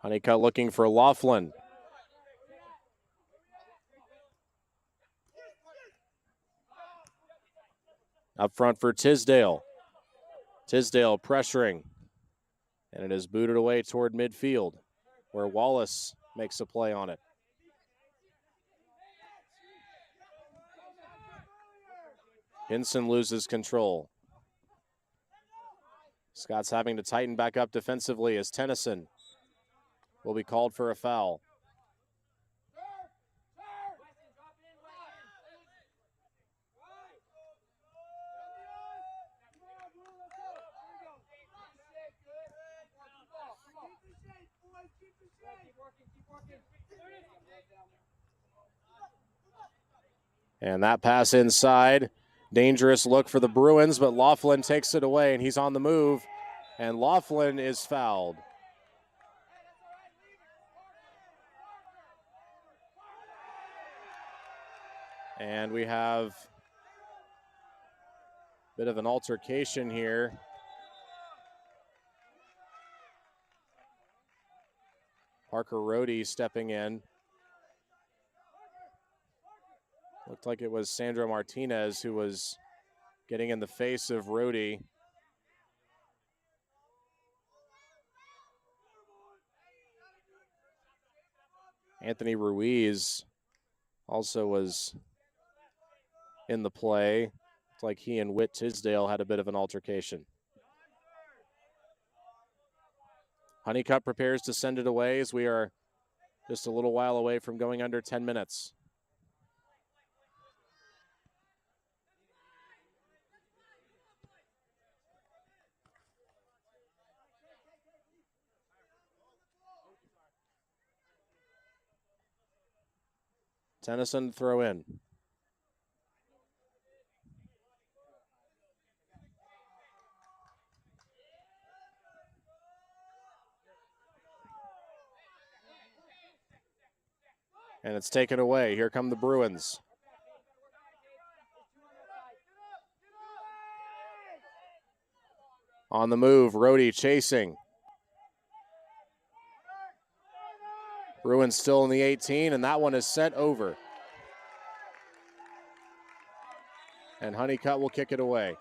Honeycutt looking for Laughlin. Up front for Tisdale. Tisdale pressuring. And it is booted away toward midfield, where Wallace makes a play on it. Hinson loses control. Scott's having to tighten back up defensively as Tennyson will be called for a foul. And that pass inside. Dangerous look for the Bruins, but Laughlin takes it away, and he's on the move. And Laughlin is fouled. And we have a bit of an altercation here. Parker Rohde stepping in. Looked like it was Sandro Martinez who was getting in the face of Rohde. Anthony Ruiz also was in the play. It's like he and Whit Tisdale had a bit of an altercation. Honeycutt prepares to send it away as we are just a little while away from going under 10 minutes. Tennyson to throw in. And it's taken away. Here come the Bruins. On the move, Rohde chasing. Bruins still in the 18, and that one is sent over. And Honeycutt will kick it away.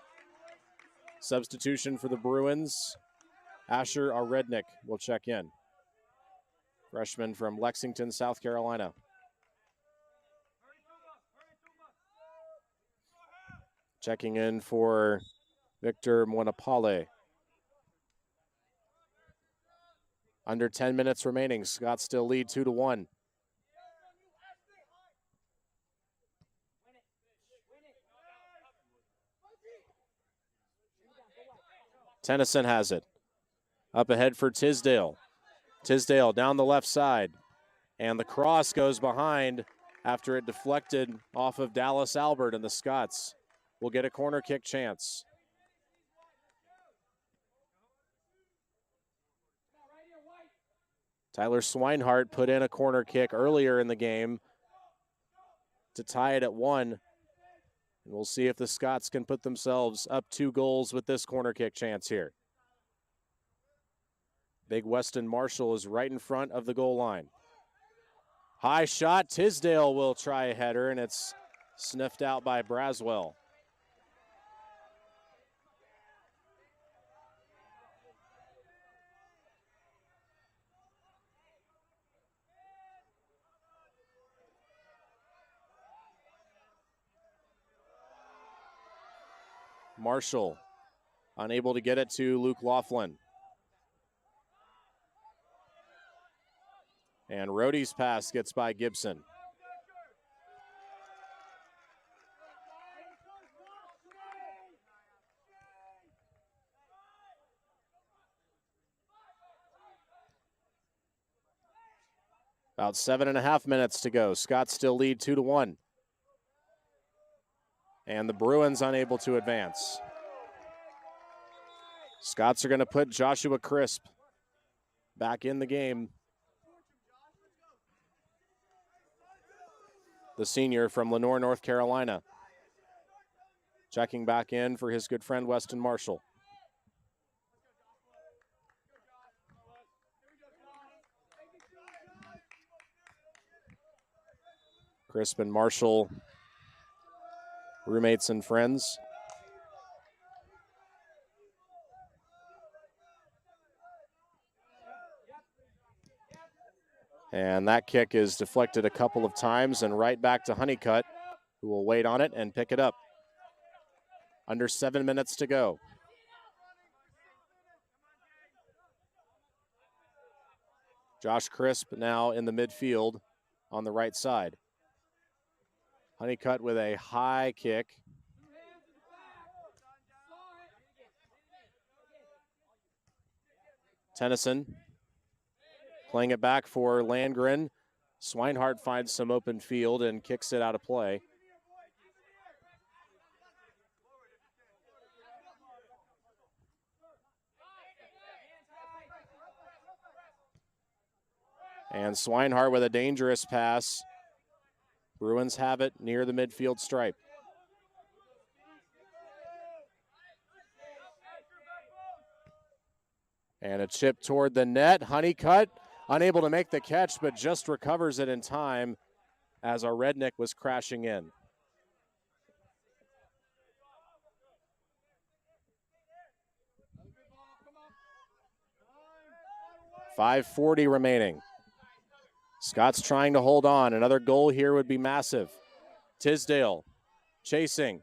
Substitution for the Bruins. Asher Arednik will check in. Freshman from Lexington, South Carolina. Checking in for Victor Monopale. Under 10 minutes remaining. Scots still lead 2-1. Tennyson has it. Up ahead for Tisdale. Tisdale down the left side. And the cross goes behind after it deflected off of Dallas Albert, and the Scots will get a corner kick chance. Tyler Swinehart put in a corner kick earlier in the game to tie it at 1. And we'll see if the Scots can put themselves up 2 goals with this corner kick chance here. Big Weston Marshall is right in front of the goal line. High shot. Tisdale will try a header, and it's sniffed out by Braswell. Marshall unable to get it to Luke Laughlin. And Rohde's pass gets by Gibson. About 7.5 minutes to go. Scots still lead 2-1. And the Bruins unable to advance. Scots are going to put Joshua Crisp back in the game. The senior from Lenoir, North Carolina. Checking back in for his good friend Weston Marshall. Crisp and Marshall, roommates and friends. And that kick is deflected a couple of times and right back to Honeycutt, who will wait on it and pick it up. Under 7 minutes to go. Josh Crisp now in the midfield on the right side. Honeycutt with a high kick. Tennyson playing it back for Landgren. Swinehart finds some open field and kicks it out of play. And Swinehart with a dangerous pass. Bruins have it near the midfield stripe. And a chip toward the net. Honeycutt unable to make the catch, but just recovers it in time as our Redneck was crashing in. .540 remaining. Scott's trying to hold on. Another goal here would be massive. Tisdale chasing,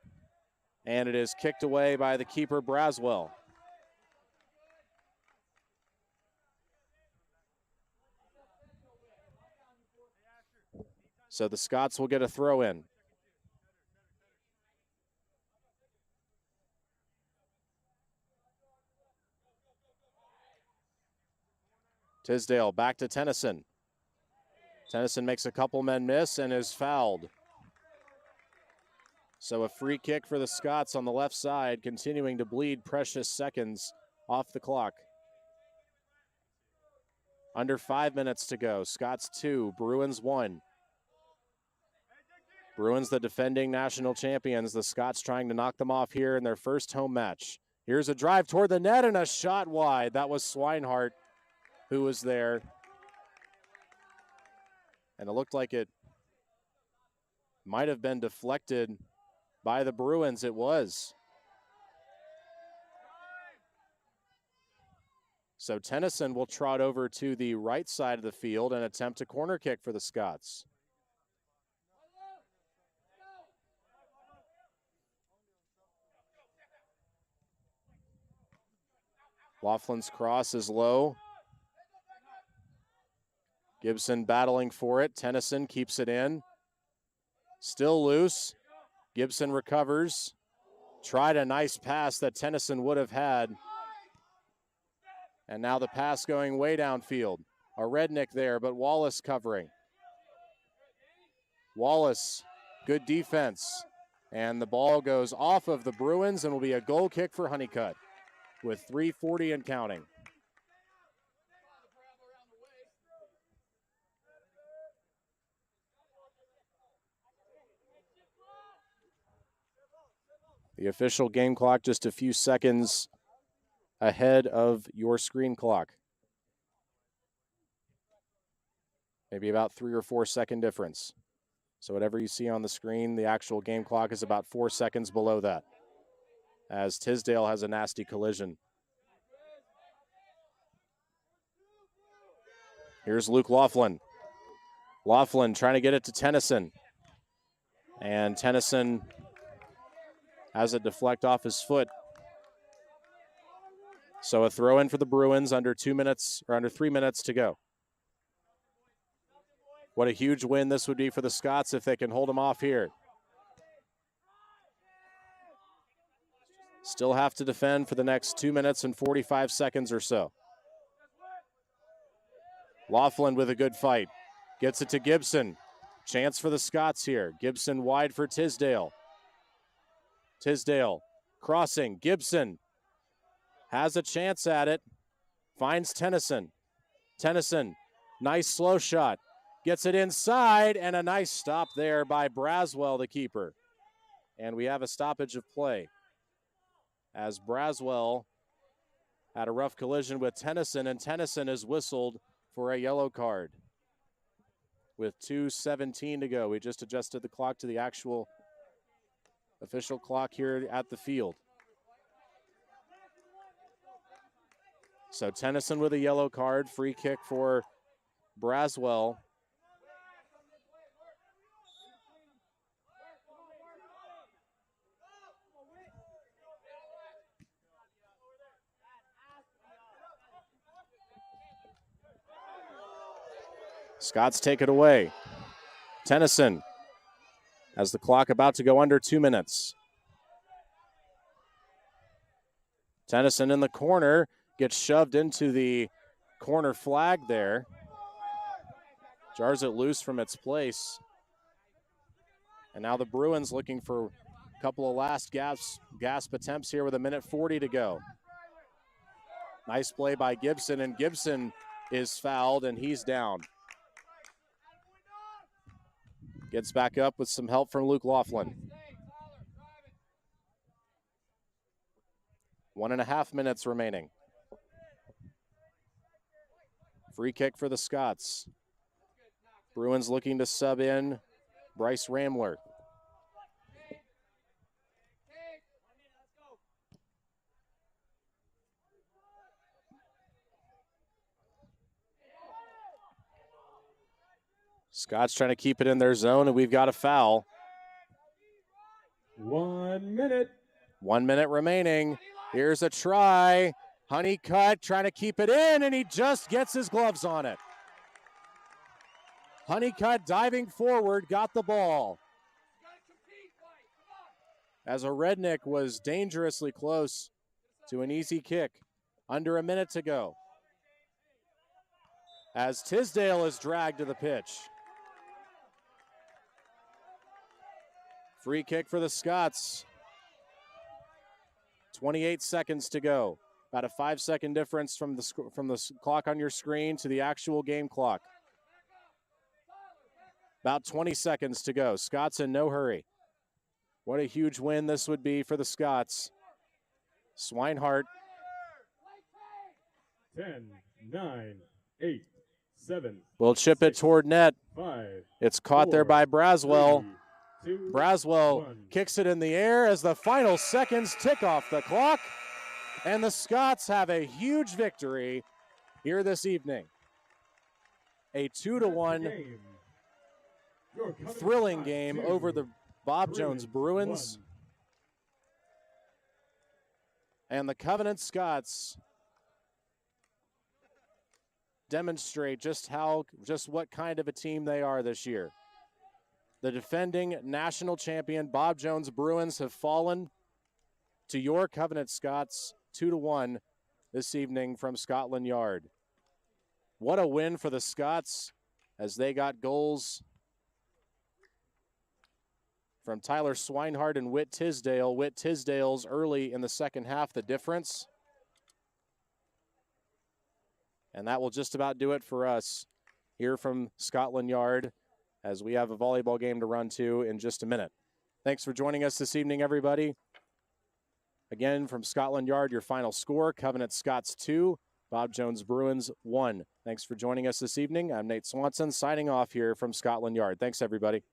and it is kicked away by the keeper, Braswell. So the Scots will get a throw in. Tisdale back to Tennyson. Tennyson makes a couple men miss and is fouled. So a free kick for the Scots on the left side, continuing to bleed precious seconds off the clock. Under 5 minutes to go. Scots 2, Bruins 1. Bruins, the defending national champions. The Scots trying to knock them off here in their first home match. Here's a drive toward the net and a shot wide. That was Swinehart who was there. And it looked like it might have been deflected by the Bruins. It was. So Tennyson will trot over to the right side of the field and attempt a corner kick for the Scots. Laughlin's cross is low. Gibson battling for it. Tennyson keeps it in. Still loose. Gibson recovers. Tried a nice pass that Tennyson would have had. And now the pass going way downfield. A Rednick there, but Wallace covering. Wallace, good defense. And the ball goes off of the Bruins and will be a goal kick for Honeycutt with 3:40 and counting. The official game clock just a few seconds ahead of your screen clock. Maybe about 3 or 4 second difference. So whatever you see on the screen, the actual game clock is about 4 seconds below that, as Tisdale has a nasty collision. Here's Luke Laughlin. Laughlin trying to get it to Tennyson. And Tennyson has it deflect off his foot. So a throw in for the Bruins under 2 minutes, or under 3 minutes to go. What a huge win this would be for the Scots if they can hold them off here. Still have to defend for the next 2 minutes and 45 seconds or so. Laughlin with a good fight. Gets it to Gibson. Chance for the Scots here. Gibson wide for Tisdale. Tisdale crossing. Gibson has a chance at it. Finds Tennyson. Tennyson, nice slow shot. Gets it inside, and a nice stop there by Braswell, the keeper. And we have a stoppage of play, as Braswell had a rough collision with Tennyson, and Tennyson is whistled for a yellow card. With 2:17 to go, we just adjusted the clock to the actual official clock here at the field. So Tennyson with a yellow card, free kick for Braswell. Scots take it away. Tennyson, as the clock about to go under 2 minutes. Tennyson in the corner, gets shoved into the corner flag there. Jars it loose from its place. And now the Bruins looking for a couple of last gasp attempts here with 1:40 to go. Nice play by Gibson, and Gibson is fouled, and he's down. Gets back up with some help from Luke Laughlin. 1.5 minutes remaining. Free kick for the Scots. Bruins looking to sub in Bryce Ramler. Scott's trying to keep it in their zone, and we've got a foul. 1 minute. 1 minute remaining. Here's a try. Honeycutt trying to keep it in, and he just gets his gloves on it. Honeycutt diving forward, got the ball. As a Redneck was dangerously close to an easy kick. Under a minute to go. As Tisdale is dragged to the pitch. Free kick for the Scots. 28 seconds to go. About a 5-second difference from the clock on your screen to the actual game clock. About 20 seconds to go. Scots in no hurry. What a huge win this would be for the Scots. Swinehart. 10, 9, 8, 7. Will chip it toward net. 5. It's caught there by Braswell. 3, 2, Braswell 1. kicks it in the air as the final seconds tick off the clock. And the Scots have a huge victory here this evening. A 2-1 thrilling game over the Bob Jones Bruins. And the Covenant Scots demonstrate just what kind of a team they are this year. The defending national champion Bob Jones Bruins have fallen to your Covenant Scots 2-1 this evening from Scotland Yard. What a win for the Scots as they got goals from Tyler Swinehart and Whit Tisdale. Whit Tisdale's early in the second half, the difference. And that will just about do it for us here from Scotland Yard as we have a volleyball game to run to in just a minute. Thanks for joining us this evening, everybody. Again, from Scotland Yard, your final score, Covenant Scots 2, Bob Jones Bruins 1. Thanks for joining us this evening. I'm Nate Swanson signing off here from Scotland Yard. Thanks, everybody.